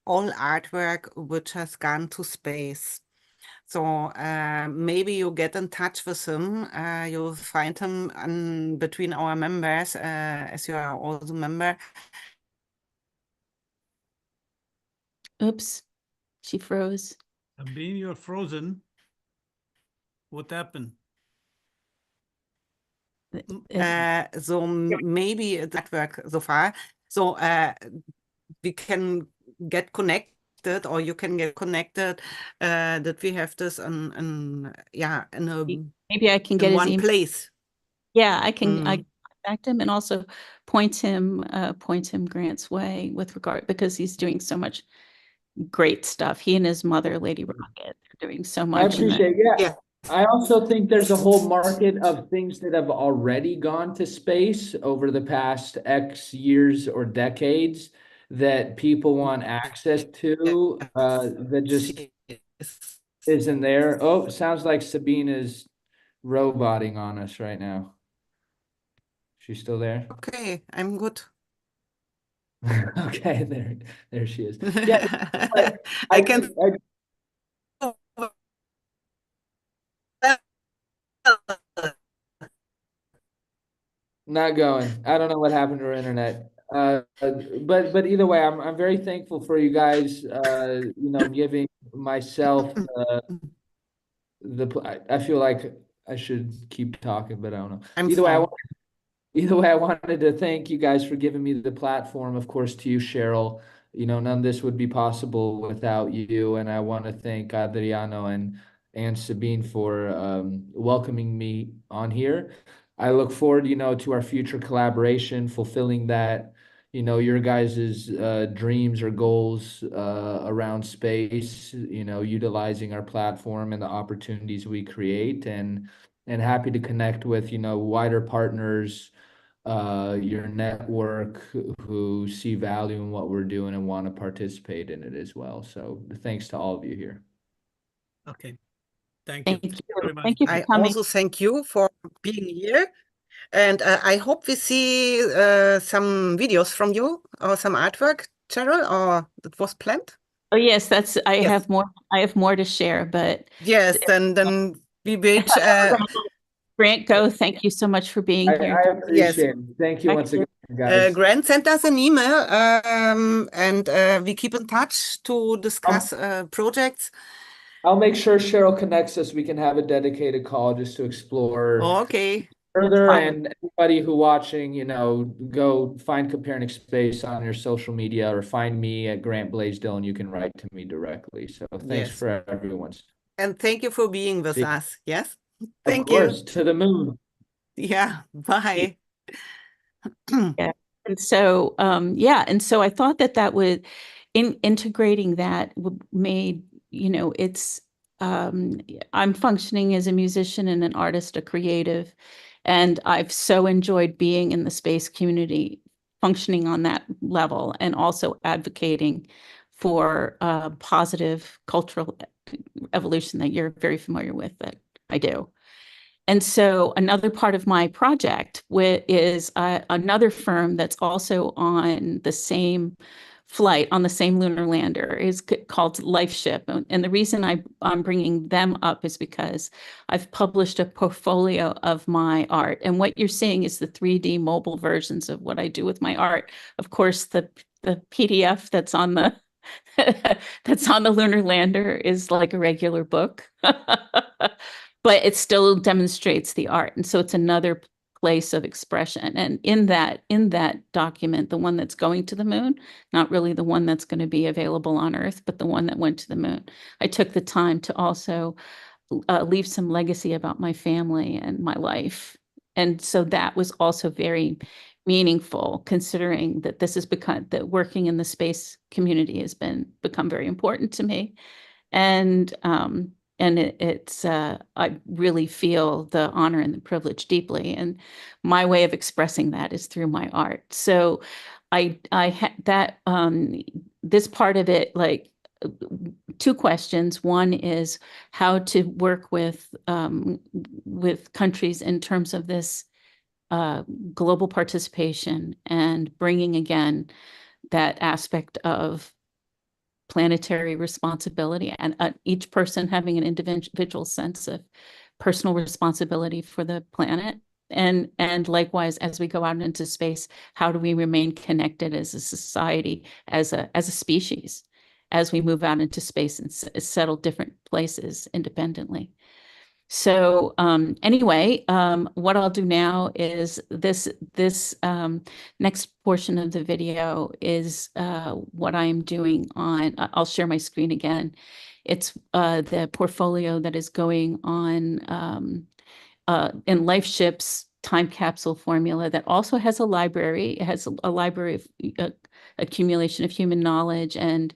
all artwork which has gone to space. So maybe you get in touch with him. You'll find him between our members, as you are also a member. Oops, she froze. being you're frozen, what happened? So maybe it's artwork so far. So we can get connected, or you can get connected, that we have this in maybe I can get his one email. place. Yeah, I can contact him and also point him Grant's way with regard, because he's doing so much great stuff. He and his mother, Lady Rocket, are doing so much. I appreciate it. Yeah. I also think there's a whole market of things that have already gone to space over the past X years or decades that people want access to, that just isn't there. Oh, sounds like Sabine is roboting on us right now. She's still there? Okay, I'm good. Okay, there she is. Yeah, I can. Not going. I don't know what happened to our internet. But either way, I'm very thankful for you guys. Giving myself I feel like I should keep talking, but I don't know. Either way, I wanted to thank you guys for giving me the platform. Of course, to you, Cheryl. None of this would be possible without you. And I want to thank Adriano and Sabine for welcoming me on here. I look forward, to our future collaboration, fulfilling that, your guys' dreams or goals around space, utilizing our platform and the opportunities we create, and happy to connect with, wider partners, your network who see value in what we're doing and want to participate in it as well. So thanks to all of you here. Okay. Thank you. Thank you. Very much. Thank you for I coming. also thank you for being here. And I hope we see some videos from you or some artwork, Cheryl, or it was planned. Oh yes, I have more to share, but yes, then we wait. Grant, go. Thank you so much for being here. I appreciate it. Thank you once again, guys. Grant sent us an email, and we keep in touch to discuss projects. I'll make sure Cheryl connects us. We can have a dedicated call just to explore further. And anybody who watching, go find Copernic Space on your social media, or find me at Grant Blaisdell, and you can write to me directly. So thanks for everyone's. And thank you for being with us. Yes. Thank you. Of course, to the moon. Yeah. Bye. Yeah. And so, and so I thought that would, integrating that made, it's, I'm functioning as a musician and an artist, a creative, and I've so enjoyed being in the space community, functioning on that level, and also advocating for positive cultural evolution that you're very familiar with, that I do. And so another part of my project is another firm that's also on the same flight, on the same lunar lander, is called LifeShip. And the reason I'm bringing them up is because I've published a portfolio of my art. And what you're seeing is the 3D mobile versions of what I do with my art. Of course, the PDF that's on the that's on the lunar lander is like a regular book. But it still demonstrates the art. And so it's another place of expression. And in that document, the one that's going to the moon, not really the one that's going to be available on Earth, but the one that went to the moon, I took the time to also leave some legacy about my family and my life. And so that was also very meaningful, considering that this has become, that working in the space community has become very important to me. And I really feel the honor and the privilege deeply. And my way of expressing that is through my art. So I had that, this part of it, like, two questions. One is how to work with countries in terms of this global participation and bringing again that aspect of planetary responsibility, and each person having an individual sense of personal responsibility for the planet. And likewise, as we go out into space, how do we remain connected as a society, as a species, as we move out into space and settle different places independently? So anyway, what I'll do now is this next portion of the video is what I'm doing on, I'll share my screen again. It's the portfolio that is going on in LifeShip's time capsule formula that also has a library. It has a library of accumulation of human knowledge. And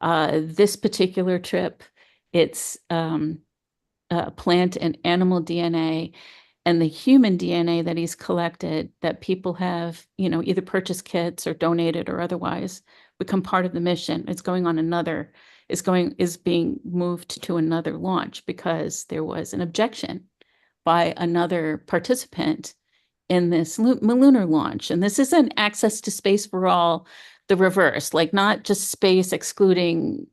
this particular trip, it's plant and animal DNA and the human DNA that he's collected, that people have, either purchased kits or donated or otherwise become part of the mission. It's going on is being moved to another launch because there was an objection by another participant in this lunar launch. And this isn't access to space for all, the reverse, like not just space excluding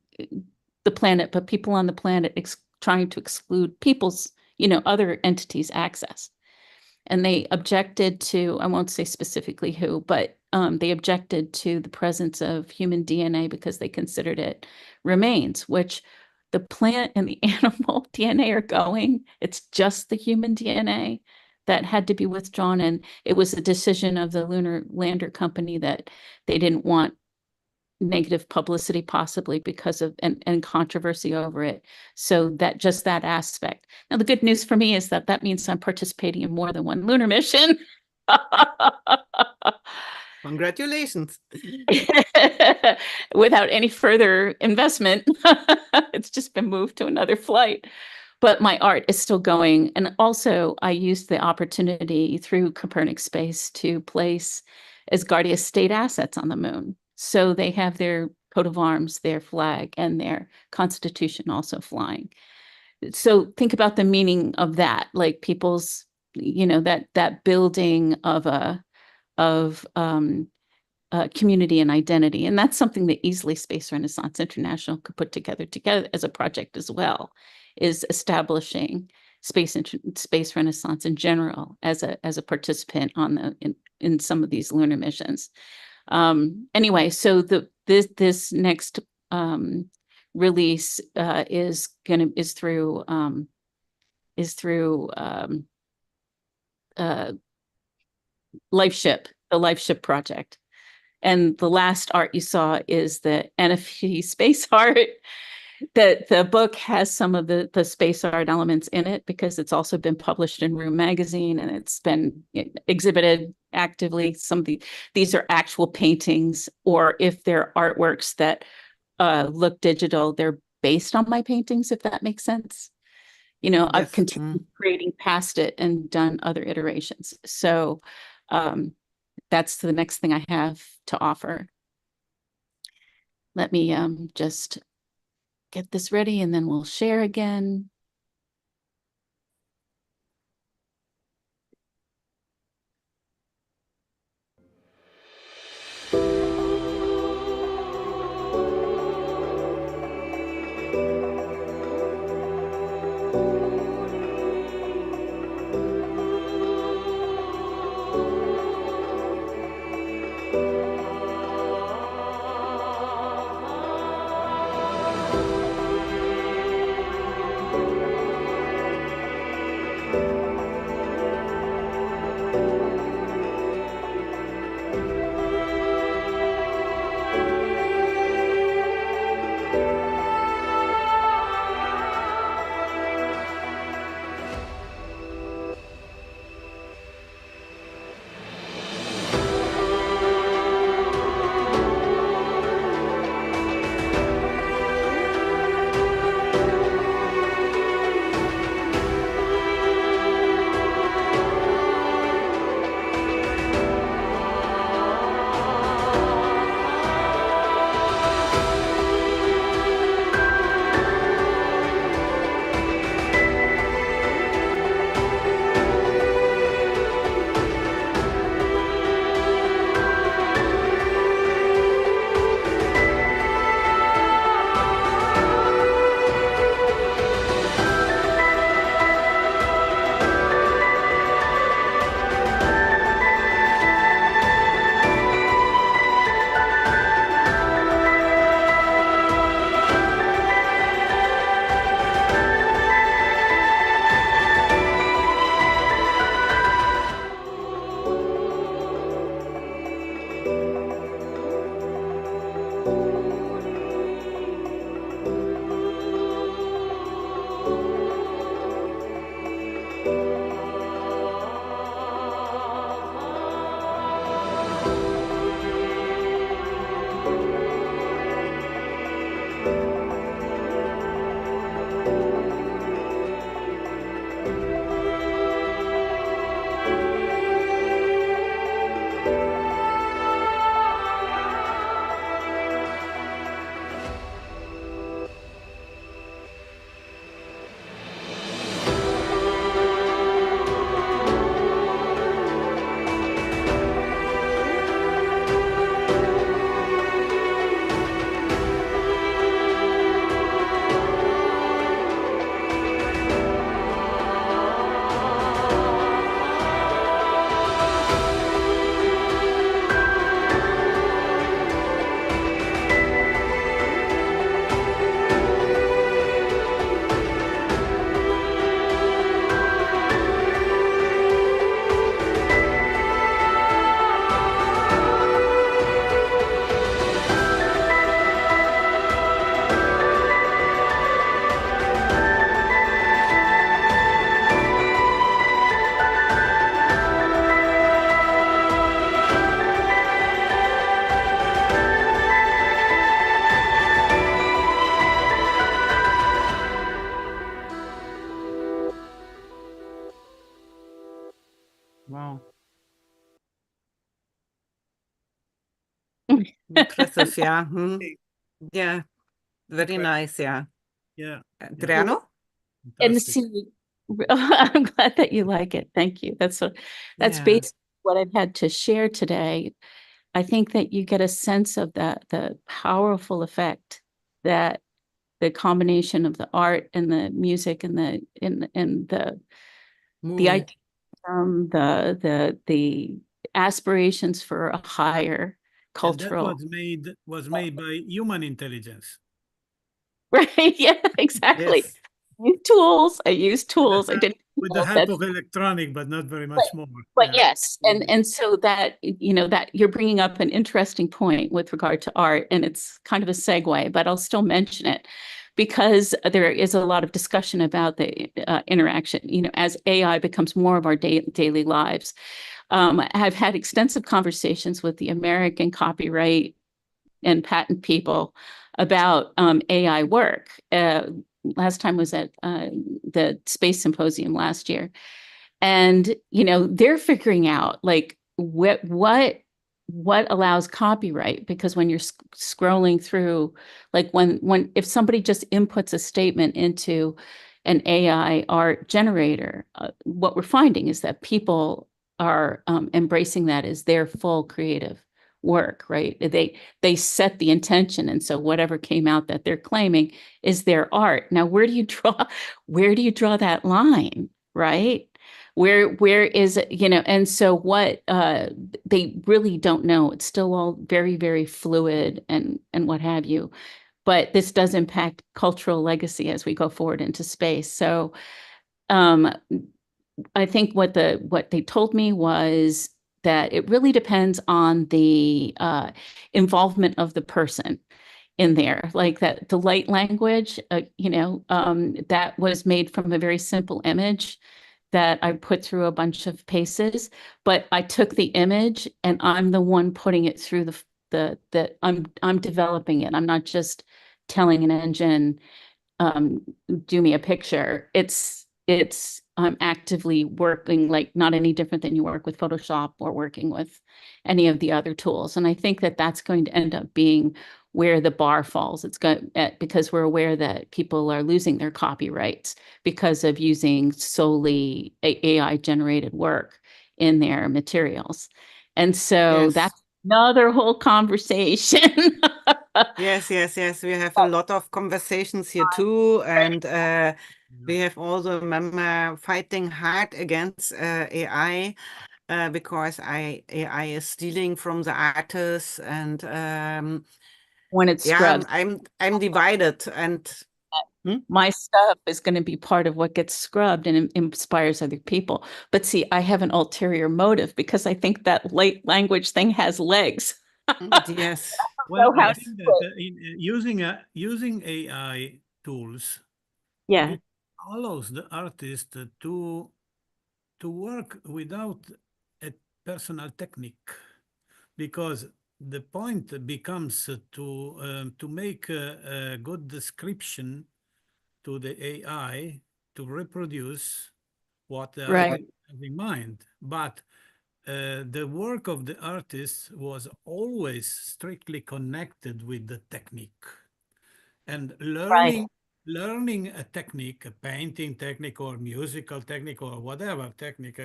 the planet, but people on the planet trying to exclude people's, other entities' access. And they objected to, I won't say specifically who, but they objected to the presence of human DNA because they considered it remains, which the plant and the animal DNA are going. It's just the human DNA that had to be withdrawn. And it was a decision of the lunar lander company that they didn't want negative publicity, possibly because of and controversy over it. So that just that aspect. Now, the good news for me is that means I'm participating in more than one lunar mission. Congratulations. Without any further investment. It's just been moved to another flight. But my art is still going. And also, I used the opportunity through Copernic Space to place Asgardia state assets on the moon. So they have their coat of arms, their flag, and their constitution also flying. So think about the meaning of that, like people's, that building of community and identity. And that's something that easily Space Renaissance International could put together as a project as well, is establishing space Renaissance in general as a participant in some of these lunar missions. Anyway, so this next release is through LifeShip, the LifeShip project. And the last art you saw is the NFT space art. The book has some of the space art elements in it because it's also been published in Room magazine and it's been exhibited actively. Some of these are actual paintings, or if they're artworks that look digital, they're based on my paintings, if that makes sense. I've continued creating past it and done other iterations. So that's the next thing I have to offer. Let me just get this ready and then we'll share again. Impressive, yeah. Yeah, very Incredible. nice, yeah. Yeah, Adriano? And fantastic. see, I'm glad that you like it. Thank you. That's Yeah. basically what I've had to share today. I think that you get a sense of the powerful effect that the combination of the art and the music and the Movie. idea, the aspirations for a higher And that cultural. was made by human intelligence. Right. Yeah, exactly. Yes. I use tools. I didn't With the help of electronic, but not very much more. But Yeah. yes, and so that, that you're bringing up an interesting point with regard to art, and it's kind of a segue, but I'll still mention it because there is a lot of discussion about the interaction, as AI becomes more of our daily lives. I've had extensive conversations with the American copyright and patent people about AI work. Last time was at the Space Symposium last year. And they're figuring out like what allows copyright, because when you're scrolling through, like when if somebody just inputs a statement into an AI art generator, what we're finding is that people are embracing that as their full creative work, right? They set the intention, and so whatever came out that they're claiming is their art. Now, where do you draw that line, right? Where is it, and so what they really don't know. It's still all very, very fluid and what have you. But this does impact cultural legacy as we go forward into space. So I think what they told me was that it really depends on the involvement of the person in there, like that the light language, that was made from a very simple image that I put through a bunch of paces, but I took the image and I'm the one putting it through I'm developing it. I'm not just telling an engine, do me a picture. I'm actively working, like not any different than you work with Photoshop or working with any of the other tools. And I think that that's going to end up being where the bar falls. It's going because we're aware that people are losing their copyrights because of using solely AI generated work in their materials. And so Yes. that's another whole conversation. Yes, yes, yes. We have a lot of conversations here too, and we have also member fighting hard against AI because AI is stealing from the artists, and When it's yeah, scrubbed. I'm divided, and My stuff is going to be part of what gets scrubbed and inspires other people. But see, I have an ulterior motive because I think that light language thing has legs. yes, Well, I how think to that using AI tools, Yeah, it allows the artist to work without a personal technique, because the point becomes to make a good description to the AI to reproduce what the right. artist has in mind. But the work of the artist was always strictly connected with the technique. And learning a technique, a painting technique or musical technique or whatever technique,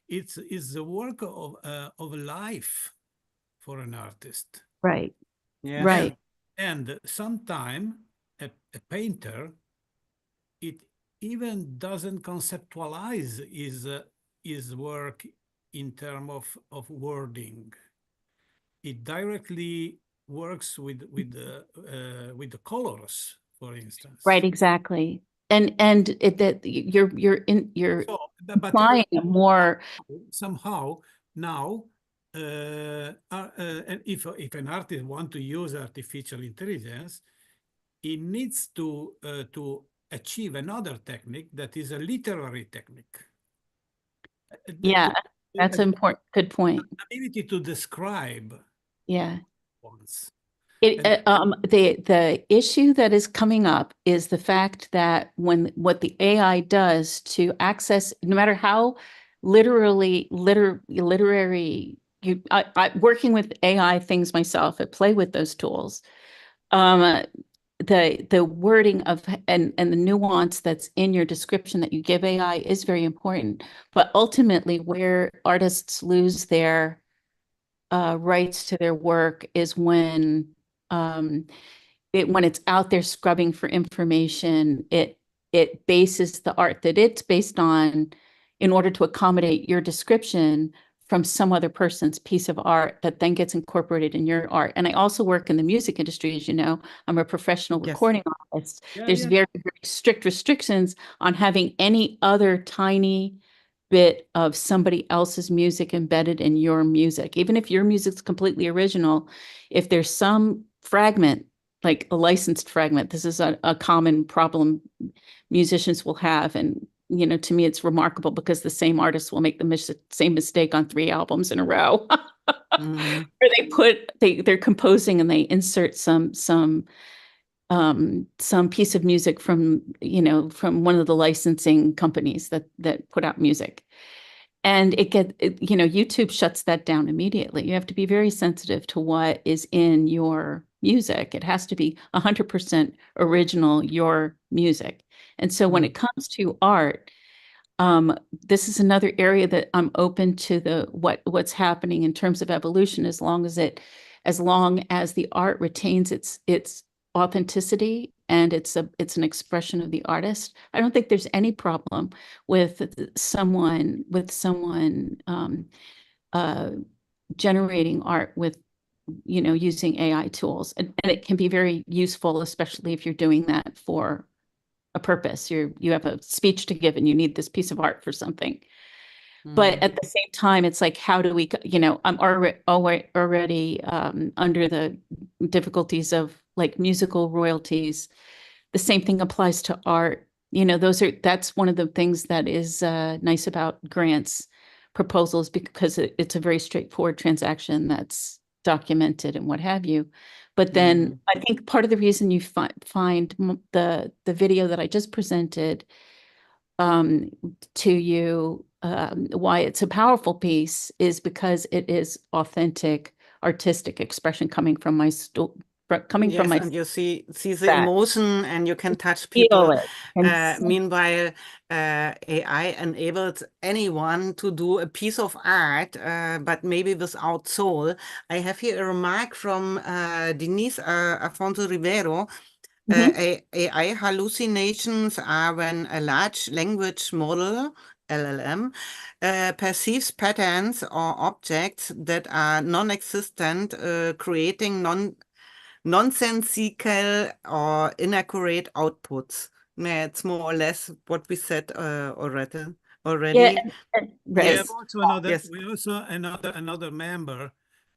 it's the work of a life for an artist. Right. yes, Right. And sometime a painter, it even doesn't conceptualize his work in terms of wording. It directly works with the colors, for instance. Right. Exactly. And that you're So, implying a more somehow now, and if an artist want to use artificial intelligence, he needs to achieve another technique that is a literary technique. yeah. That's an important good point. Ability to describe Yeah. once. The issue that is coming up is the fact that what the AI does to access, no matter how literary working with AI things myself, I play with those tools. The wording of and the nuance that's in your description that you give AI is very important. But ultimately, where artists lose their rights to their work is when it's out there scrubbing for information, it bases the art that it's based on in order to accommodate your description from some other person's piece of art that then gets incorporated in your art. And I also work in the music industry, as you know. I'm a professional Yes. recording artist. Yeah, There's yeah. very, very strict restrictions on having any other tiny bit of somebody else's music embedded in your music. Even if your music's completely original, if there's some fragment, like a licensed fragment, this is a common problem musicians will have. And, you know, to me, it's remarkable because the same artist will make the same mistake on 3 albums in a row. Mhm. Or they're composing and they insert some piece of music from, you know, from one of the licensing companies that put out music. And you know, YouTube shuts that down immediately. You have to be very sensitive to what is in your music. It has to be 100% original, your music. And so when it comes to art, this is another area that I'm open to what's happening in terms of evolution, as long as the art retains its authenticity and it's an expression of the artist. I don't think there's any problem with someone generating art with, you know, using AI tools, and it can be very useful, especially if you're doing that for a purpose. You have a speech to give and you need this piece of art for something. But at the same time, it's like, how do we, you know, I'm already under the difficulties of like musical royalties. The same thing applies to art. You know, that's one of the things that is nice about grants proposals, because it's a very straightforward transaction that's documented and what have you. But then I think part of the reason you find the video that I just presented to you, why it's a powerful piece, is because it is authentic artistic expression coming from my Yes, and you see the that. emotion, and you can touch Feel people. it and Meanwhile, AI enables anyone to do a piece of art, but maybe without soul. I have here a remark from Denise Afonso Rivero. AI hallucinations are when a large language model, LLM, perceives patterns or objects that are non-existent, creating nonsensical or inaccurate outputs. Yeah, it's more or less what we said already. yeah, We right. have also another. Yes. We also another member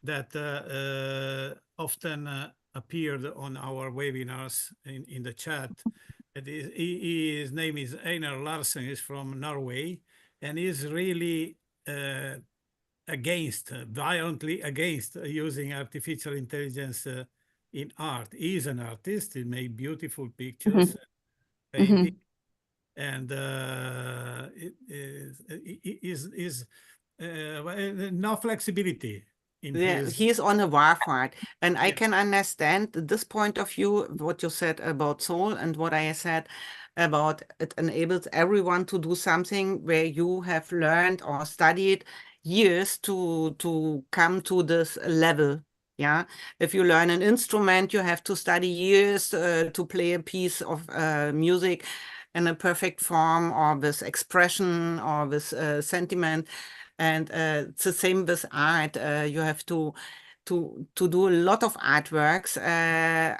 that often appeared on our webinars in the chat. His name is Einar Larsen. He's from Norway, and he's really violently against using artificial intelligence in art. He's an artist. He made beautiful pictures, painting, and it is no flexibility in Yeah, his. he's on a warfare, and I Yeah. can understand this point of view, what you said about soul and what I said about it enables everyone to do something where you have learned or studied years to come to this level. Yeah, if you learn an instrument, you have to study years to play a piece of music in a perfect form, or with expression, or with sentiment. And it's the same with art. You have to do a lot of artworks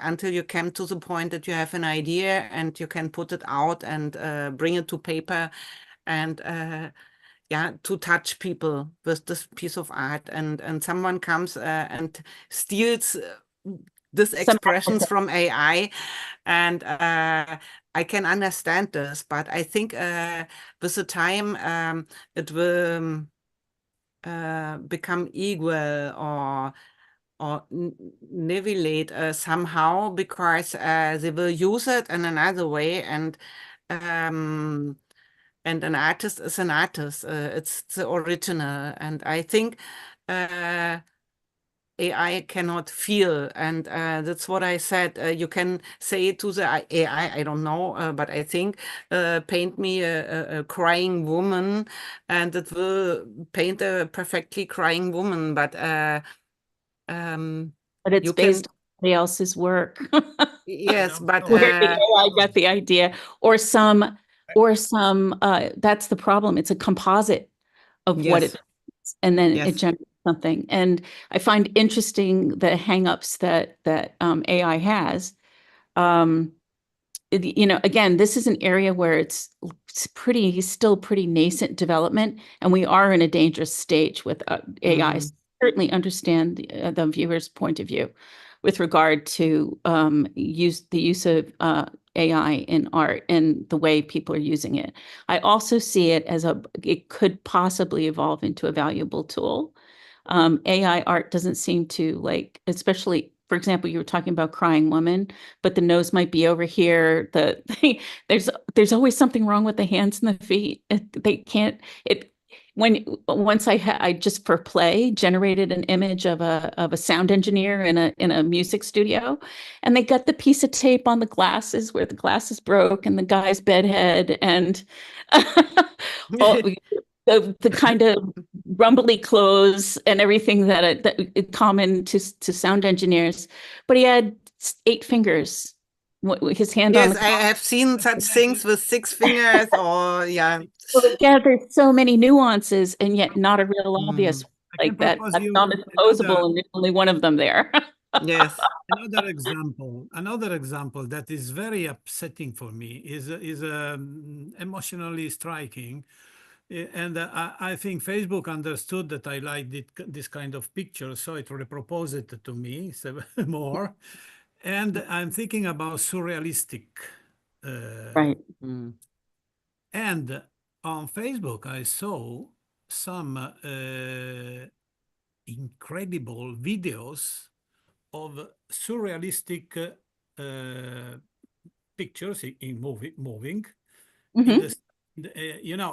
until you come to the point that you have an idea and you can put it out and bring it to paper, and yeah, to touch people with this piece of art. And someone comes and steals these expressions from AI, and I can understand this, but I think with the time it will become equal, or nivellate somehow, because they will use it in another way, and an artist is an artist. It's the original, and I think AI cannot feel, and that's what I said. You can say to the AI, I don't know, but I think, paint me a crying woman, and it will paint a perfectly crying woman. But it's you can, based on somebody else's work. yes, but Where the AI got the idea, or some, that's the problem. It's a composite of what yes, it is, and then it yes, generates something. And I find interesting the hangups that AI has. Again, this is an area where it's still pretty nascent development, and we are in a dangerous stage with AI. Certainly understand the viewer's point of view with regard to the use of AI in art and the way people are using it. I also see it as it could possibly evolve into a valuable tool. AI art doesn't seem to, like, especially, for example, you were talking about crying woman, but the nose might be over here. There's always something wrong with the hands and the feet. They can't, once I just for play generated an image of a sound engineer in a music studio, and they got the piece of tape on the glasses where the glasses broke and the guy's bedhead and all, the kind of rumbly clothes and everything that common to sound engineers, but he had 8 fingers. His hand on yes, the I have seen such things with 6 fingers, or yeah. Yeah, there's so many nuances, and yet not a real obvious I can like that. propose That's you not another disposable, and there's only one of them there. Yes. another example that is very upsetting for me is emotionally striking. And I think Facebook understood that I liked this kind of picture, so it reproposed it to me more. And I'm thinking about surrealistic. Right. And on Facebook, I saw some incredible videos of surrealistic pictures in moving in Mhm.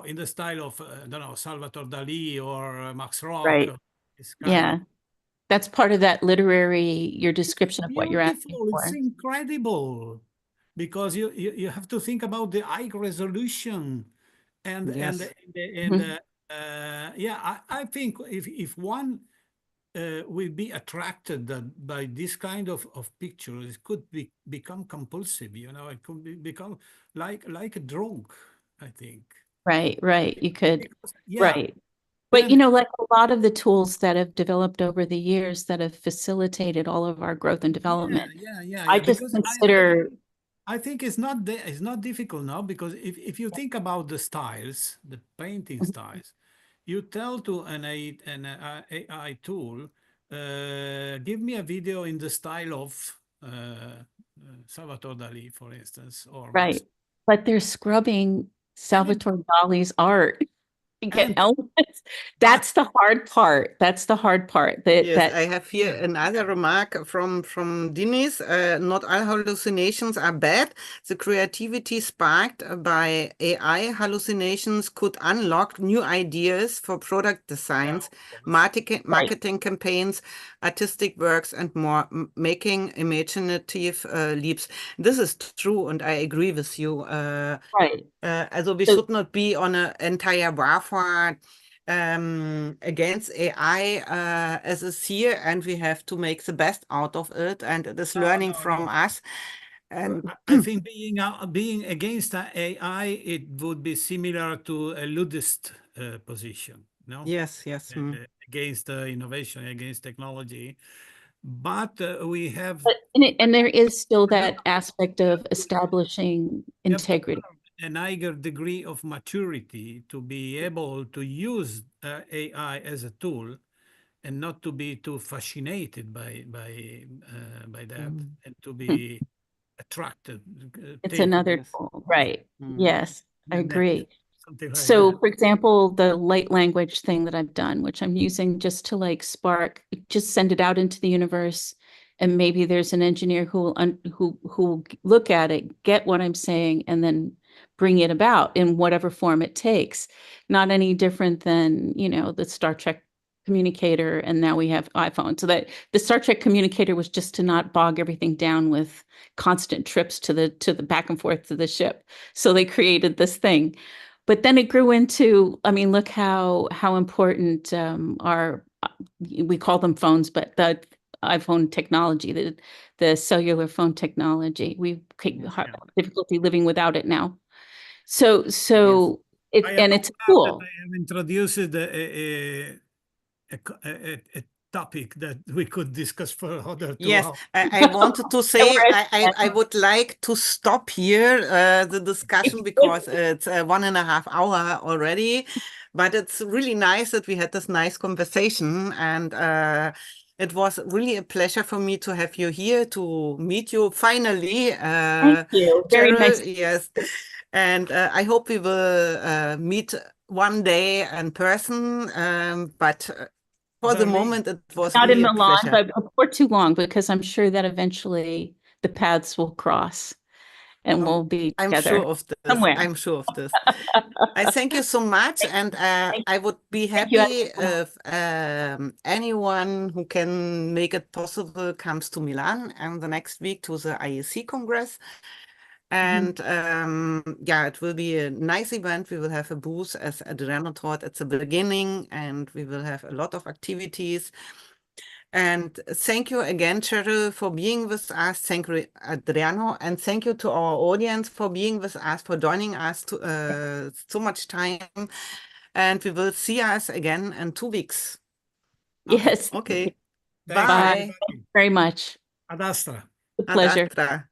in the style of I don't know, Salvatore Dali or Max Rock. Right. This Yeah. That's part of that your description of what you're asking beautiful. It's for. incredible because you have to think about the high resolution and Yes. Mhm. yeah, I think if one will be attracted by this kind of pictures, it could become compulsive. It could become like a drug, I think. Right. You could, Yeah, right. But and like a lot of the tools that have developed over the years that have facilitated all of our growth and development, I just because consider I think it's not difficult now because if you think about the styles, the painting styles, you tell to an AI tool, give me a video in the style of Salvatore Dali, for instance, or Max. right. But they're scrubbing And it, Salvatore Dali's art to get and elements. but That's the hard part. That's the hard part. Yes, I have here another remark from Denise. Not all hallucinations are bad. The creativity sparked by AI hallucinations could unlock new ideas for product designs, marketing campaigns, artistic works, and more, making imaginative leaps. This is true, and I agree with you. right. Also we So, should not be on an entire warfare against AI as is here, and we have to make the best out of it, and it is learning from us. And I think being against AI, it would be similar to a ludist position, no? yes, Against innovation, against technology. But we have and there is still that developed- aspect of establishing we have integrity. developed an higher degree of maturity to be able to use AI as a tool and not to be too fascinated by that and to Hmm. be attracted, It's taken another yes. tool, right? Yes, I the net, agree. something like So, that. for example, the light language thing that I've done, which I'm using just to just send it out into the universe, and maybe there's an engineer who look at it, get what I'm saying, and then bring it about in whatever form it takes. Not any different than, the Star Trek communicator, and now we have iPhone. So that the Star Trek communicator was just to not bog everything down with constant trips to the back and forth to the ship. So they created this thing. But then it grew into, I mean, look how important our, we call them phones, but the iPhone technology, the cellular phone technology, we have difficulty living without it now. So it, and it's I cool. have introduced a topic that we could discuss for other 2 Yes, hours. I wanted to say I would like to stop here the discussion because it's 1.5 hours already, but it's really nice that we had this nice conversation, and it was really a pleasure for me to have you here, to meet you finally. Thank you. Very Cheryl, nice. yes, and I hope we will meet one day in person, but for the Berlin. moment, it was Not in really a Milan, pleasure. but before too long, because I'm sure that eventually the paths will cross and we'll be I'm together sure of this. somewhere. I'm sure of this. I thank you so much, and I would be Thank you, happy Adriana. if anyone who can make it possible comes to Milan and the next week to the IEC Congress. And yeah, it will be a nice event. We will have a booth, as Adriano taught at the beginning, and we will have a lot of activities. And thank you again, Cheryl, for being with us. Thank you, Adriano, and thank you to our audience for being with us, for joining us so much time. And we will see us again in 2 weeks. Yes. Okay. Thank you, Bye. everybody. Very much. Ad astra. A Ad pleasure. astra.